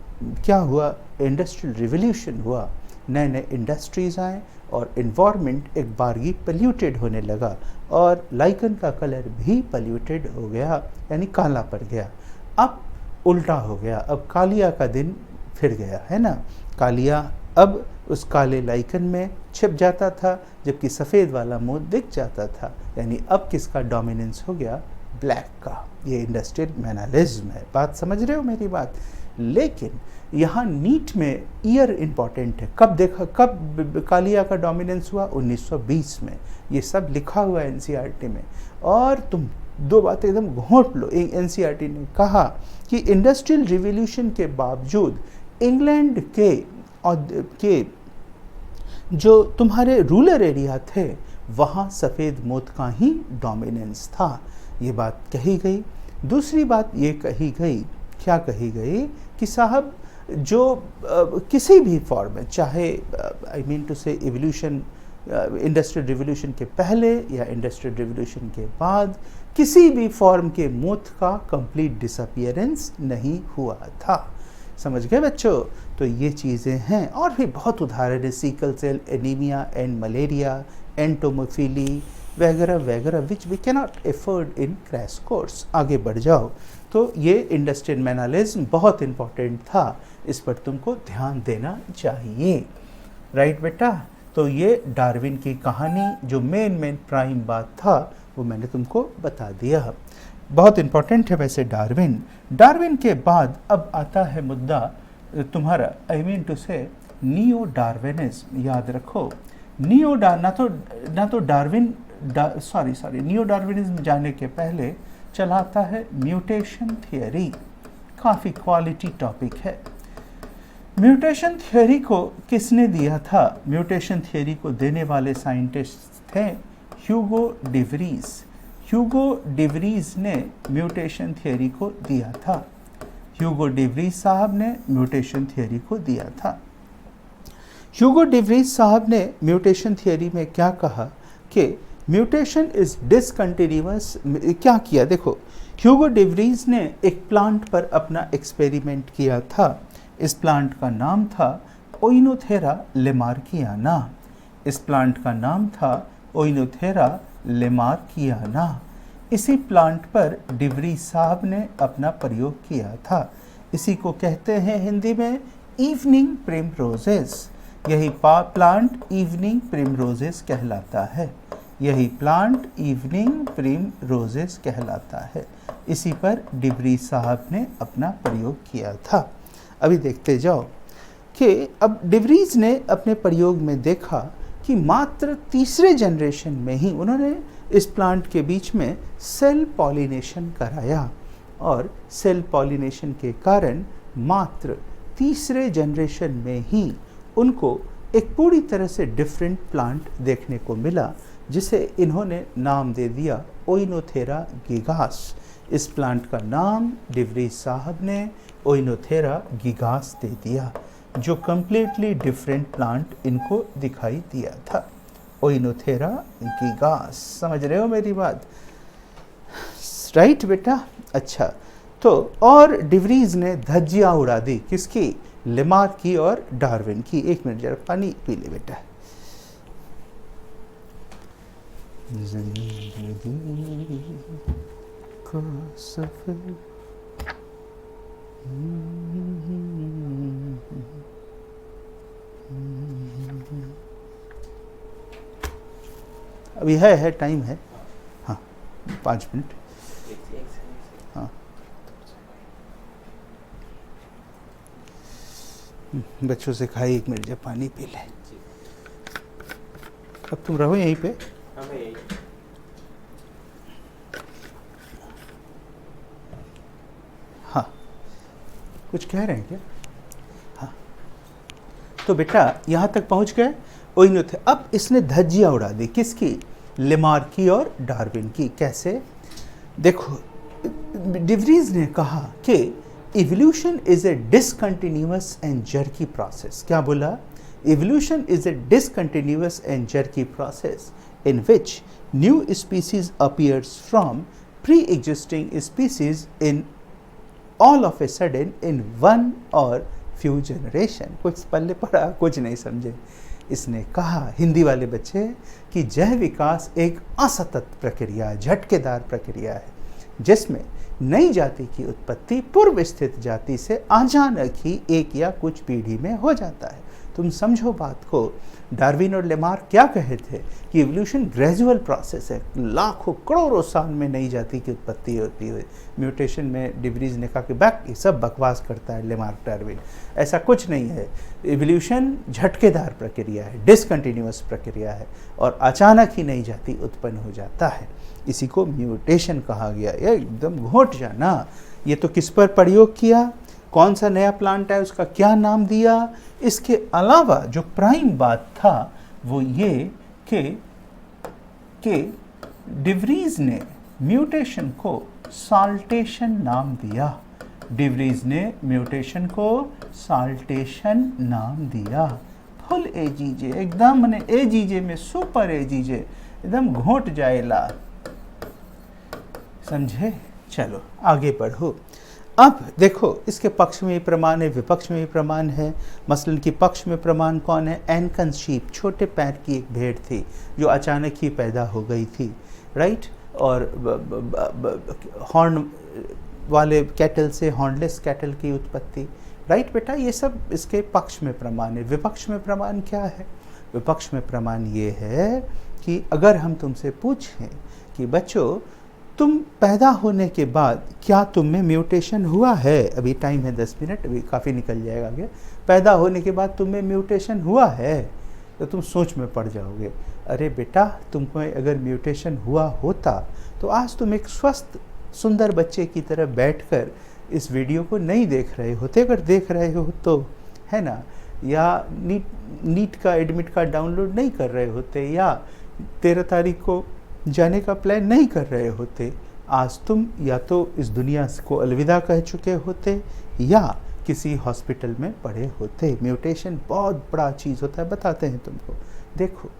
[SPEAKER 1] क्या हुआ? इंडस्ट्रियल रिवोल्यूशन हुआ, नए नए इंडस्ट्रीज़ आए और इन्वायरमेंट एक बारगी पल्यूटेड होने लगा, और लाइकन का कलर भी पल्यूटेड हो गया, यानी काला पड़ गया। अब उल्टा हो गया, अब कालिया का दिन फिर गया, है ना? कालिया अब उस काले लाइकन में छिप जाता था, जबकि सफ़ेद वाला मोथ दिख जाता था, यानी अब किसका डोमिनेंस हो गया? ब्लैक का। ये इंडस्ट्रियल मैनालिज्म है। बात समझ रहे हो मेरी बात? लेकिन यहाँ नीट में ईयर इम्पॉर्टेंट है। कब देखा, कब कालिया का डोमिनेंस हुआ? 1920 में। ये सब लिखा हुआ है एनसीईआरटी में। और तुम दो बातें एकदम घोंट लो। एनसीईआरटी ने कहा कि इंडस्ट्रियल रिवोल्यूशन के बावजूद इंग्लैंड के जो तुम्हारे रूरल एरिया थे वहाँ सफ़ेद मोथ का ही डोमिनेंस था। ये बात कही गई। दूसरी बात ये कही गई, क्या कही गई? कि साहब जो किसी भी फॉर्म में, चाहे आई मीन टू से इवोल्यूशन, इंडस्ट्रियल रिवोल्यूशन के पहले या इंडस्ट्रियल रिवोल्यूशन के बाद, किसी भी फॉर्म के मोथ का कंप्लीट डिसअपियरेंस नहीं हुआ था। समझ गए बच्चों? तो ये चीज़ें हैं, और भी बहुत उदाहरण है, sickle cell anaemia and malaria, entomophily वगैरह वगैरह, which we cannot afford in crash course. आगे बढ़ जाओ। तो ये इंडस्ट्रियल मैनालिज्म बहुत इंपॉर्टेंट था, इस पर तुमको ध्यान देना चाहिए, राइट बेटा? तो ये डार्विन की कहानी, जो मेन प्राइम बात था वो मैंने तुमको बता दिया। बहुत इंपॉर्टेंट है वैसे डार्विन। डार्विन के बाद अब आता है मुद्दा तुम्हारा, आई मीन टू से नियो डार्विनिज्म। याद रखो, ना तो डार्विन नियो डार्विनिज्म जाने के पहले चलाता है म्यूटेशन थियरी। काफ़ी क्वालिटी टॉपिक है। म्यूटेशन थियरी को किसने दिया था? म्यूटेशन थियरी को देने वाले साइंटिस्ट थे ह्यूगो डिवरीज। ह्यूगो डिवरीज ने म्यूटेशन थियरी को दिया था। ह्यूगो डिवरीज साहब ने म्यूटेशन थियरी को दिया था। ह्यूगो डिवरीज साहब ने म्यूटेशन थियरी में क्या कहा कि म्यूटेशन इज डिसकंटिन्यूअस। क्या किया देखो, ह्यूगो डिवरीज ने एक प्लांट पर अपना एक्सपेरिमेंट किया था। इस प्लांट का नाम था ओइनोथेरा लेमार्कियाना। इस प्लांट का नाम था ओइनोथेरा लेमार्कियाना। इसी प्लांट पर डिवरीज साहब ने अपना प्रयोग किया था। इसी को कहते हैं हिंदी में इवनिंग प्रिमरोजेस। यही प्लांट इवनिंग प्रिमरोजेस कहलाता है। यही प्लांट इवनिंग प्रिमरोजेस कहलाता है। इसी पर डिवरीज साहब ने अपना प्रयोग किया था। अभी देखते जाओ कि अब डिवरीज ने अपने प्रयोग में देखा कि मात्र तीसरे जनरेशन में ही उन्होंने इस प्लांट के बीच में सेल पॉलिनेशन कराया, और सेल पॉलिनेशन के कारण मात्र तीसरे जनरेशन में ही उनको एक पूरी तरह से डिफरेंट प्लांट देखने को मिला, जिसे इन्होंने नाम दे दिया ओइनोथेरा गिगास। इस प्लांट का नाम डिवरीज साहब ने ओइनोथेरा गिगास दे दिया, जो कम्प्लीटली डिफरेंट प्लांट इनको दिखाई दिया था। ओइनोथेरा गिगास, समझ रहे हो मेरी बात? राइट बेटा? अच्छा, तो और डिवरीज ने धज्जियाँ उड़ा दी, किसकी? लेमार्क की और डार्विन की। एक मिनट जरा पानी पी ले बेटा। जिंदगी का सफर अभी है टाइम है, हाँ 5 मिनट। हाँ बच्चों से खाई, 1 मिनट जब पानी पी ले। अब तुम रहो यहीं पे। हाँ कुछ कह रहे हैं क्या? हाँ तो बेटा यहाँ तक पहुँच गए ओइनोथे। अब इसने धज्जियाँ उड़ा दी, किसकी? लेमार्क की और डार्विन की। कैसे? देखो, डिवरीज ने कहा कि evolution is a discontinuous and jerky process. क्या बोला? Evolution is a discontinuous and jerky process in which new species appears from pre-existing species in all of a sudden in one or few generation। कुछ पल्ले पड़ा, कुछ नहीं समझे। इसने कहा, हिंदी वाले बच्चे, कि जैव विकास एक असतत प्रक्रिया, झटकेदार प्रक्रिया है, जिसमें नई जाति की उत्पत्ति पूर्व स्थित जाति से अचानक ही एक या कुछ पीढ़ी में हो जाता है। तुम समझो बात को। डार्विन और लेमार्क क्या कहे थे कि इवोल्यूशन ग्रेजुअल प्रोसेस है, लाखों करोड़ों साल में नई जाति की उत्पत्ति होती है। म्यूटेशन में डिवरीज ने कहा कि बैक ये सब बकवास करता है लेमार्क डार्विन, ऐसा कुछ नहीं है। इवोल्यूशन झटकेदार प्रक्रिया है, डिसकंटिन्यूअस प्रक्रिया है, और अचानक ही नई जाति उत्पन्न हो जाता है। इसी को म्यूटेशन कहा गया। ये एकदम घोट जाना। ये तो किस पर प्रयोग किया, कौन सा नया प्लांट है, उसका क्या नाम दिया। इसके अलावा जो प्राइम बात था वो ये कि डिवरीज ने म्यूटेशन को साल्टेशन नाम दिया। डिवरीज ने म्यूटेशन को साल्टेशन नाम दिया। फुल एजीजे, एकदम मैंने एजीजे में सुपर एजीजे, एकदम घोट जाएला। समझे? चलो आगे बढ़ो। अब देखो, इसके पक्ष में भी प्रमाण है, विपक्ष में भी प्रमाण है। मसलन कि पक्ष में प्रमाण कौन है? एनकन शीप, छोटे पैर की एक भेड़ थी जो अचानक ही पैदा हो गई थी, राइट। और हॉर्न वाले कैटल से हॉर्नलेस कैटल की उत्पत्ति, राइट बेटा। ये सब इसके पक्ष में प्रमाण है। विपक्ष में प्रमाण क्या है? विपक्ष में प्रमाण ये है कि अगर हम तुमसे पूछें कि बच्चों तुम पैदा होने के बाद क्या तुम में म्यूटेशन हुआ है? अभी टाइम है 10 मिनट, अभी काफ़ी निकल जाएगा आगे। पैदा होने के बाद तुम में म्यूटेशन हुआ है? तो तुम सोच में पड़ जाओगे, अरे बेटा तुमको अगर म्यूटेशन हुआ होता तो आज तुम एक स्वस्थ सुंदर बच्चे की तरह बैठकर इस वीडियो को नहीं देख रहे होते। अगर देख रहे हो तो, है ना, या नीट का एडमिट कार्ड डाउनलोड नहीं कर रहे होते, या 13 तारीख को जाने का प्लान नहीं कर रहे होते, आज तुम या तो इस दुनिया को अलविदा कह चुके होते या किसी हॉस्पिटल में पड़े होते। म्यूटेशन बहुत बड़ा चीज़ होता है, बताते हैं तुमको। देखो,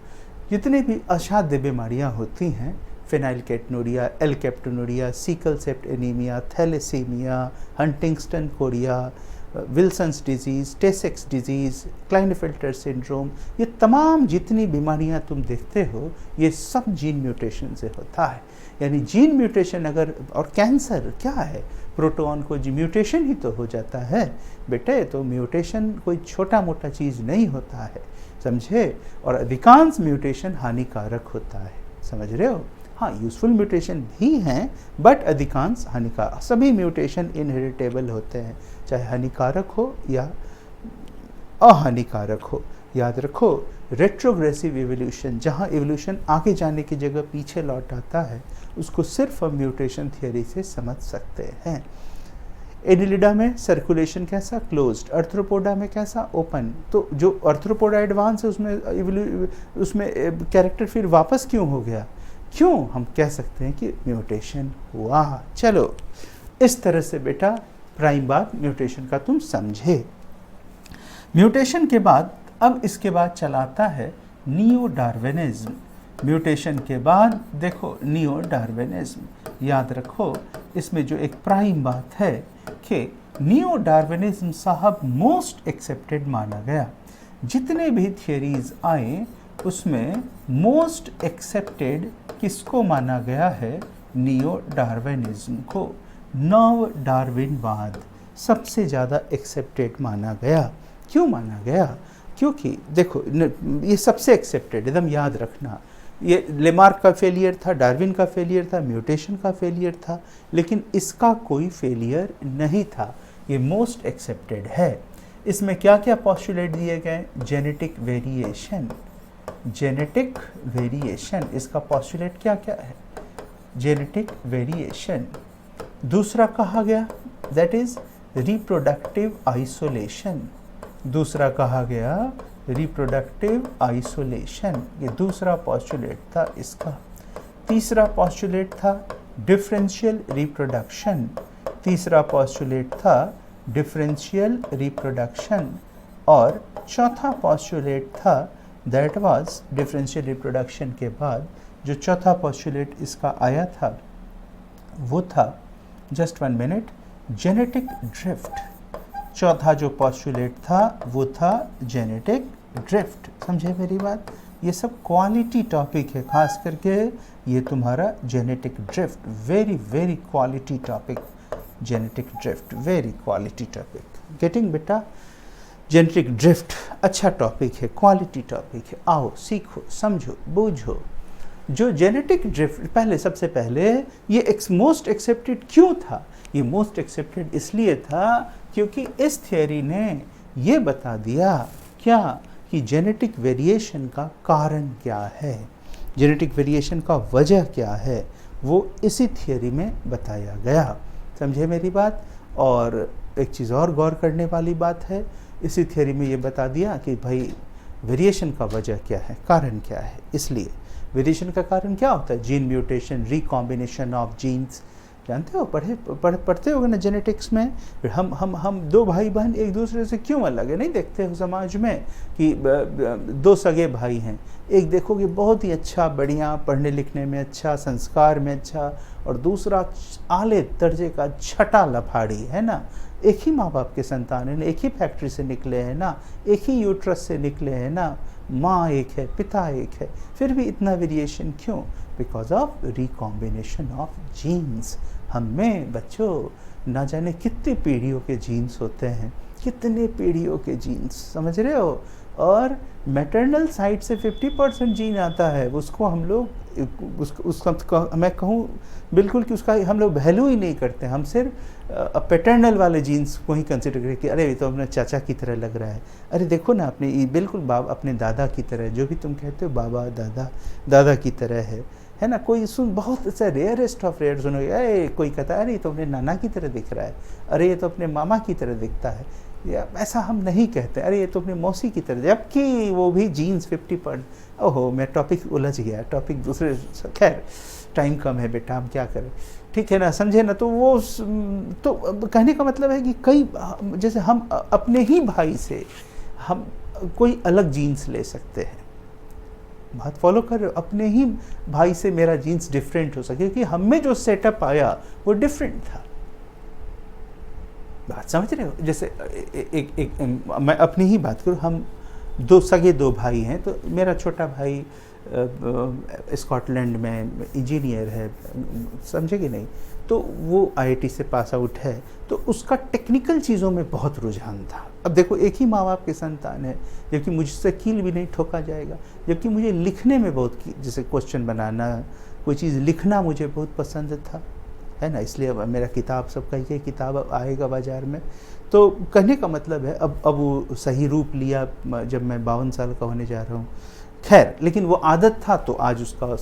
[SPEAKER 1] जितने भी असाध्य बीमारियां होती हैं, phenylketonuria, alkaptonuria, sickle cell anaemia, thalassaemia, Huntington chorea, Wilson's disease, Tay साक्स डिजीज़, क्लाइनेफेल्टर सिंड्रोम, ये तमाम जितनी बीमारियां तुम देखते हो ये सब जीन म्यूटेशन से होता है। यानी जीन म्यूटेशन अगर, और कैंसर क्या है, प्रोटोन को जी म्यूटेशन ही तो हो जाता है बेटे। तो म्यूटेशन कोई छोटा मोटा चीज़ नहीं होता है, समझे। और अधिकांश म्यूटेशन हानिकारक होता है, समझ रहे हो। हाँ, यूजफुल म्यूटेशन भी हैं, बट अधिकांश हानिकारक। सभी म्यूटेशन इनहेरिटेबल होते हैं, चाहे हानिकारक हो या अहानिकारक हो। याद रखो, रेट्रोग्रेसिव इवोल्यूशन, जहाँ इवोल्यूशन आगे जाने की जगह पीछे लौट आता है, उसको सिर्फ हम म्यूटेशन थियोरी से समझ सकते हैं। एनिलिडा में सर्कुलेशन कैसा, क्लोज्ड। अर्थ्रोपोडा में कैसा, ओपन। तो जो अर्थ्रोपोडा एडवांस है उसमें कैरेक्टर फिर वापस क्यों हो गया? क्यों? हम कह सकते हैं कि म्यूटेशन हुआ। चलो, इस तरह से बेटा प्राइम बात म्यूटेशन का तुम समझे। म्यूटेशन के बाद अब इसके बाद चलाता है नियो डार्विनिज्म। म्यूटेशन के बाद देखो नियो डार्विनिज्म, याद रखो इसमें जो एक प्राइम बात है कि नियो डार्विनिज्म साहब मोस्ट एक्सेप्टेड माना गया। जितने भी थियरीज आए उसमें मोस्ट एक्सेप्टेड किसको माना गया है? नियो डार्विनिज्म को। नव डार्विनवाद सबसे ज़्यादा एक्सेप्टेड माना गया। क्यों माना गया? क्योंकि देखो, ये सबसे एक्सेप्टेड, एकदम याद रखना। ये लेमार्क का फेलियर था, डार्विन का फेलियर था, म्यूटेशन का फेलियर था, लेकिन इसका कोई फेलियर नहीं था। ये मोस्ट एक्सेप्टेड है। इसमें क्या क्या पॉस्टुलेट दिए गए? जेनेटिक वेरिएशन, जेनेटिक वेरिएशन, इसका पॉस्टुलेट क्या क्या है? Genetic variation. दूसरा कहा गया दैट इज रिप्रोडक्टिव आइसोलेशन। दूसरा कहा गया रिप्रोडक्टिव आइसोलेशन, ये दूसरा पॉस्टुलेट था इसका। तीसरा पॉस्टुलेट था डिफरेंशियल रिप्रोडक्शन। तीसरा पॉस्टुलेट था डिफरेंशियल रिप्रोडक्शन। और चौथा पॉस्टुलेट था दैट वाज डिफरेंशियल रिप्रोडक्शन के बाद जो चौथा पॉस्टुलेट इसका आया था वो था, जस्ट 1 मिनट, जेनेटिक ड्रिफ्ट। चौथा जो पॉस्टुलेट था वो था जेनेटिक ड्रिफ्ट। समझे मेरी बात? ये सब क्वालिटी टॉपिक है, खास करके ये तुम्हारा genetic drift, very very quality topic. Genetic drift very quality topic. Getting बेटा? जेनेटिक ड्रिफ्ट अच्छा टॉपिक है, क्वालिटी टॉपिक है। आओ सीखो, समझो, बूझो। जो जेनेटिक ड्रिफ्ट, पहले सबसे पहले ये मोस्ट एक्सेप्टेड क्यों था? ये मोस्ट एक्सेप्टेड इसलिए था क्योंकि इस थियोरी ने ये बता दिया क्या कि जेनेटिक वेरिएशन का कारण क्या है, जेनेटिक वेरिएशन का वजह क्या है, वो इसी थियोरी में बताया गया। समझे मेरी बात? और एक चीज़ और गौर करने वाली बात है, इसी थियोरी में ये बता दिया कि भाई वेरिएशन का वजह क्या है, कारण क्या है। इसलिए वेरिएशन का कारण क्या होता है? Gene mutation, recombination of genes. जानते हो, पढ़ते होगे ना जेनेटिक्स में। हम दो भाई बहन एक दूसरे से क्यों अलग है? नहीं देखते हो समाज में कि दो सगे भाई हैं, एक देखोगे बहुत ही अच्छा, बढ़िया, पढ़ने लिखने में अच्छा, संस्कार में अच्छा, और दूसरा आले दर्जे का छटा लफाड़ी, है ना। एक ही माँ बाप के संतान है, एक ही फैक्ट्री से निकले हैं ना, एक ही यूट्रस से निकले हैं ना, माँ एक है, पिता एक है, फिर भी इतना वेरिएशन क्यों? Because of recombination of genes. हम में बच्चों ना जाने कितने पीढ़ियों के जीन्स होते हैं, कितने पीढ़ियों के जीन्स, समझ रहे हो। और मैटरनल साइड से 50% जीन आता है, उसको हम लोग उसका मैं कहूँ बिल्कुल कि उसका हम लोग वैल्यू ही नहीं करते, हम सिर्फ पैटर्नल वाले जीन्स को ही कंसिडर करें कि अरे ये तो अपने चाचा की तरह लग रहा है, अरे देखो ना अपने ये बिल्कुल अपने दादा की तरह, जो भी तुम कहते हो बाबा दादा दादा की तरह है ना। कोई सुन बहुत ऐसा रेयरेस्ट ऑफ रेयर सुनोगे, अरे कोई कहता है अरे ये तो अपने नाना की तरह दिख रहा है, अरे ये तो अपने मामा की तरह दिखता है, या ऐसा हम नहीं कहते, अरे ये तो अपनी मौसी की तरह, जबकि वो भी जीन्स 50%। ओहो मैं टॉपिक उलझ गया, टॉपिक दूसरे, खैर टाइम कम है बेटा, हम क्या करें, ठीक है ना, समझे ना। तो वो तो कहने का मतलब है कि कई, जैसे हम अपने ही भाई से हम कोई अलग जीन्स ले सकते हैं, बात फॉलो कर रहे हो, अपने ही भाई से मेरा जीन्स डिफरेंट हो सके क्योंकि हम में जो सेटअप आया वो डिफरेंट था, बात समझ रहे हो। जैसे एक मैं अपनी ही बात करूँ, हम सगे दो भाई हैं, तो मेरा छोटा भाई स्कॉटलैंड में इंजीनियर है, समझे कि नहीं, तो वो आईआईटी से पास आउट है, तो उसका टेक्निकल चीज़ों में बहुत रुझान था। अब देखो एक ही माँ बाप की संतान है, जबकि मुझसे कील भी नहीं ठोका जाएगा, जबकि मुझे लिखने में बहुत, जैसे क्वेश्चन बनाना, कोई चीज़ लिखना मुझे बहुत पसंद था, है ना, इसलिए अब मेरा किताब सब का ये किताब आएगा बाज़ार में। तो कहने का मतलब है अब वो सही रूप लिया जब मैं 52 साल का होने जा रहा हूँ, खैर, लेकिन वो आदत था तो आज उसका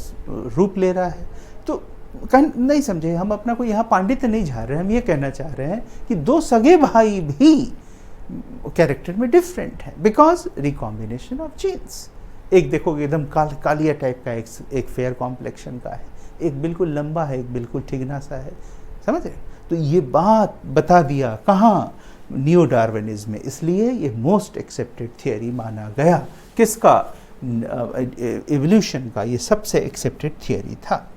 [SPEAKER 1] रूप ले रहा है। तो नहीं समझे, हम अपना कोई यहाँ पांडित्य नहीं झाड़ रहे हैं, हम ये कहना चाह रहे हैं कि दो सगे भाई भी कैरेक्टर में डिफरेंट है बिकॉज रिकॉम्बिनेशन ऑफ जीन्स। एक देखोगे एकदम कालिया टाइप का, एक फेयर कॉम्प्लेक्शन का है, एक बिल्कुल लंबा है, एक बिल्कुल ठिगना सा है, समझ रहे। तो ये बात बता दिया कहाँ, न्यू डार्विनिज्म में, इसलिए ये मोस्ट एक्सेप्टेड थियरी माना गया, किसका, इवोल्यूशन का, ये सबसे एक्सेप्टेड थियरी था।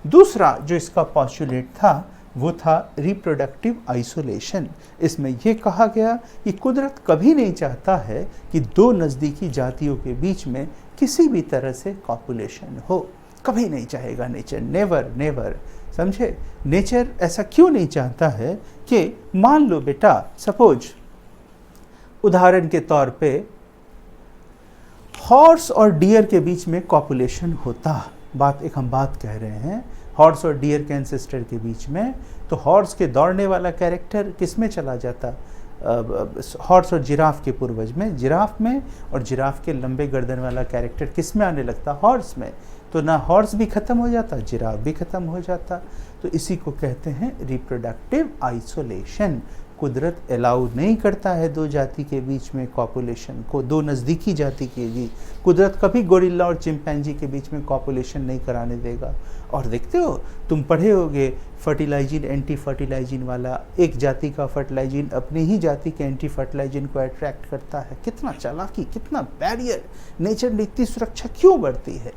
[SPEAKER 1] दूसरा जो इसका पॉस्टुलेट था वो था रिप्रोडक्टिव आइसोलेशन। इसमें यह कहा गया कि कुदरत कभी नहीं चाहता है कि दो नज़दीकी जातियों के बीच में किसी भी तरह से कॉपुलेशन हो, कभी नहीं चाहेगा नेचर, नेवर नेवर, समझे। नेचर ऐसा क्यों नहीं चाहता है कि मान लो बेटा, सपोज उदाहरण के तौर पे हॉर्स और डियर के बीच में कॉपुलेशन होता, हम बात कह रहे हैं हॉर्स और डियर के एंसेस्टर के बीच में, तो हॉर्स के दौड़ने वाला कैरेक्टर किस में चला जाता, हॉर्स और जिराफ के पूर्वज में, जिराफ में, और जिराफ के लंबे गर्दन वाला कैरेक्टर किस में आने लगता, हॉर्स में। तो ना हॉर्स भी ख़त्म हो जाता, जिराफ भी ख़त्म हो जाता। तो इसी को कहते हैं रिप्रोडक्टिव आइसोलेशन। कुदरत अलाउ नहीं करता है दो जाति के बीच में कॉपुलेशन को, दो नज़दीकी जाति के बीच। कुदरत कभी गोरिल्ला और चिंपैंजी के बीच में कॉपुलेशन नहीं कराने देगा। और देखते हो, तुम पढ़े होगे फर्टिलाइजिन एंटी फर्टिलाइजिन वाला, एक जाति का फर्टिलाइजिन अपनी ही जाति के एंटी फर्टिलाइजिन को अट्रैक्ट करता है। कितना चालाकी, कितना बैरियर, नेचर ने इतनी सुरक्षा क्यों बढ़ती है,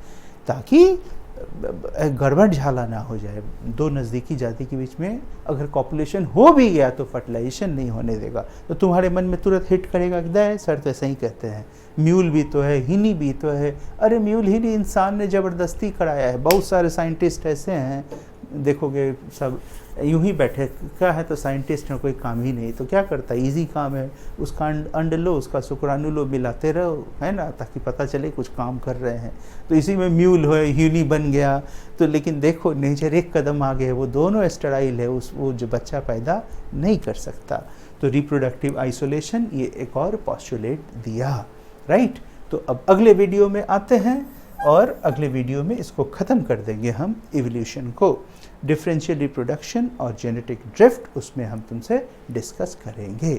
[SPEAKER 1] ताकि गड़बड़ झाला ना हो जाए। दो नज़दीकी जाति के बीच में अगर कॉपुलेशन हो भी गया तो फर्टिलाइजेशन नहीं होने देगा। तो तुम्हारे मन में तुरंत हिट करेगा कि दे सर तो ऐसा ही कहते हैं, म्यूल भी तो है, हिनी भी तो है। अरे म्यूल हिनी इंसान ने ज़बरदस्ती कराया है। बहुत सारे साइंटिस्ट ऐसे हैं, देखोगे सब यूं ही बैठे, क्या है तो साइंटिस्ट में कोई काम ही नहीं, तो क्या करता है, इजी काम है, उसका अंड लो, उसका शुक्राणु लो, मिलाते रहो, है ना, ताकि पता चले कुछ काम कर रहे हैं। तो इसी में म्यूल हो, ह्यूनी बन गया। तो लेकिन देखो नेचर एक कदम आगे है, वो दोनों स्टेराइल है, वो जो बच्चा पैदा नहीं कर सकता। तो रिप्रोडक्टिव आइसोलेशन ये एक और पॉस्टुलेट दिया, राइट। तो अब अगले वीडियो में आते हैं और अगले वीडियो में इसको ख़त्म कर देंगे हम इवोल्यूशन को। डिफरेंशियल रिप्रोडक्शन और जेनेटिक ड्रिफ्ट, उसमें हम तुमसे डिस्कस करेंगे।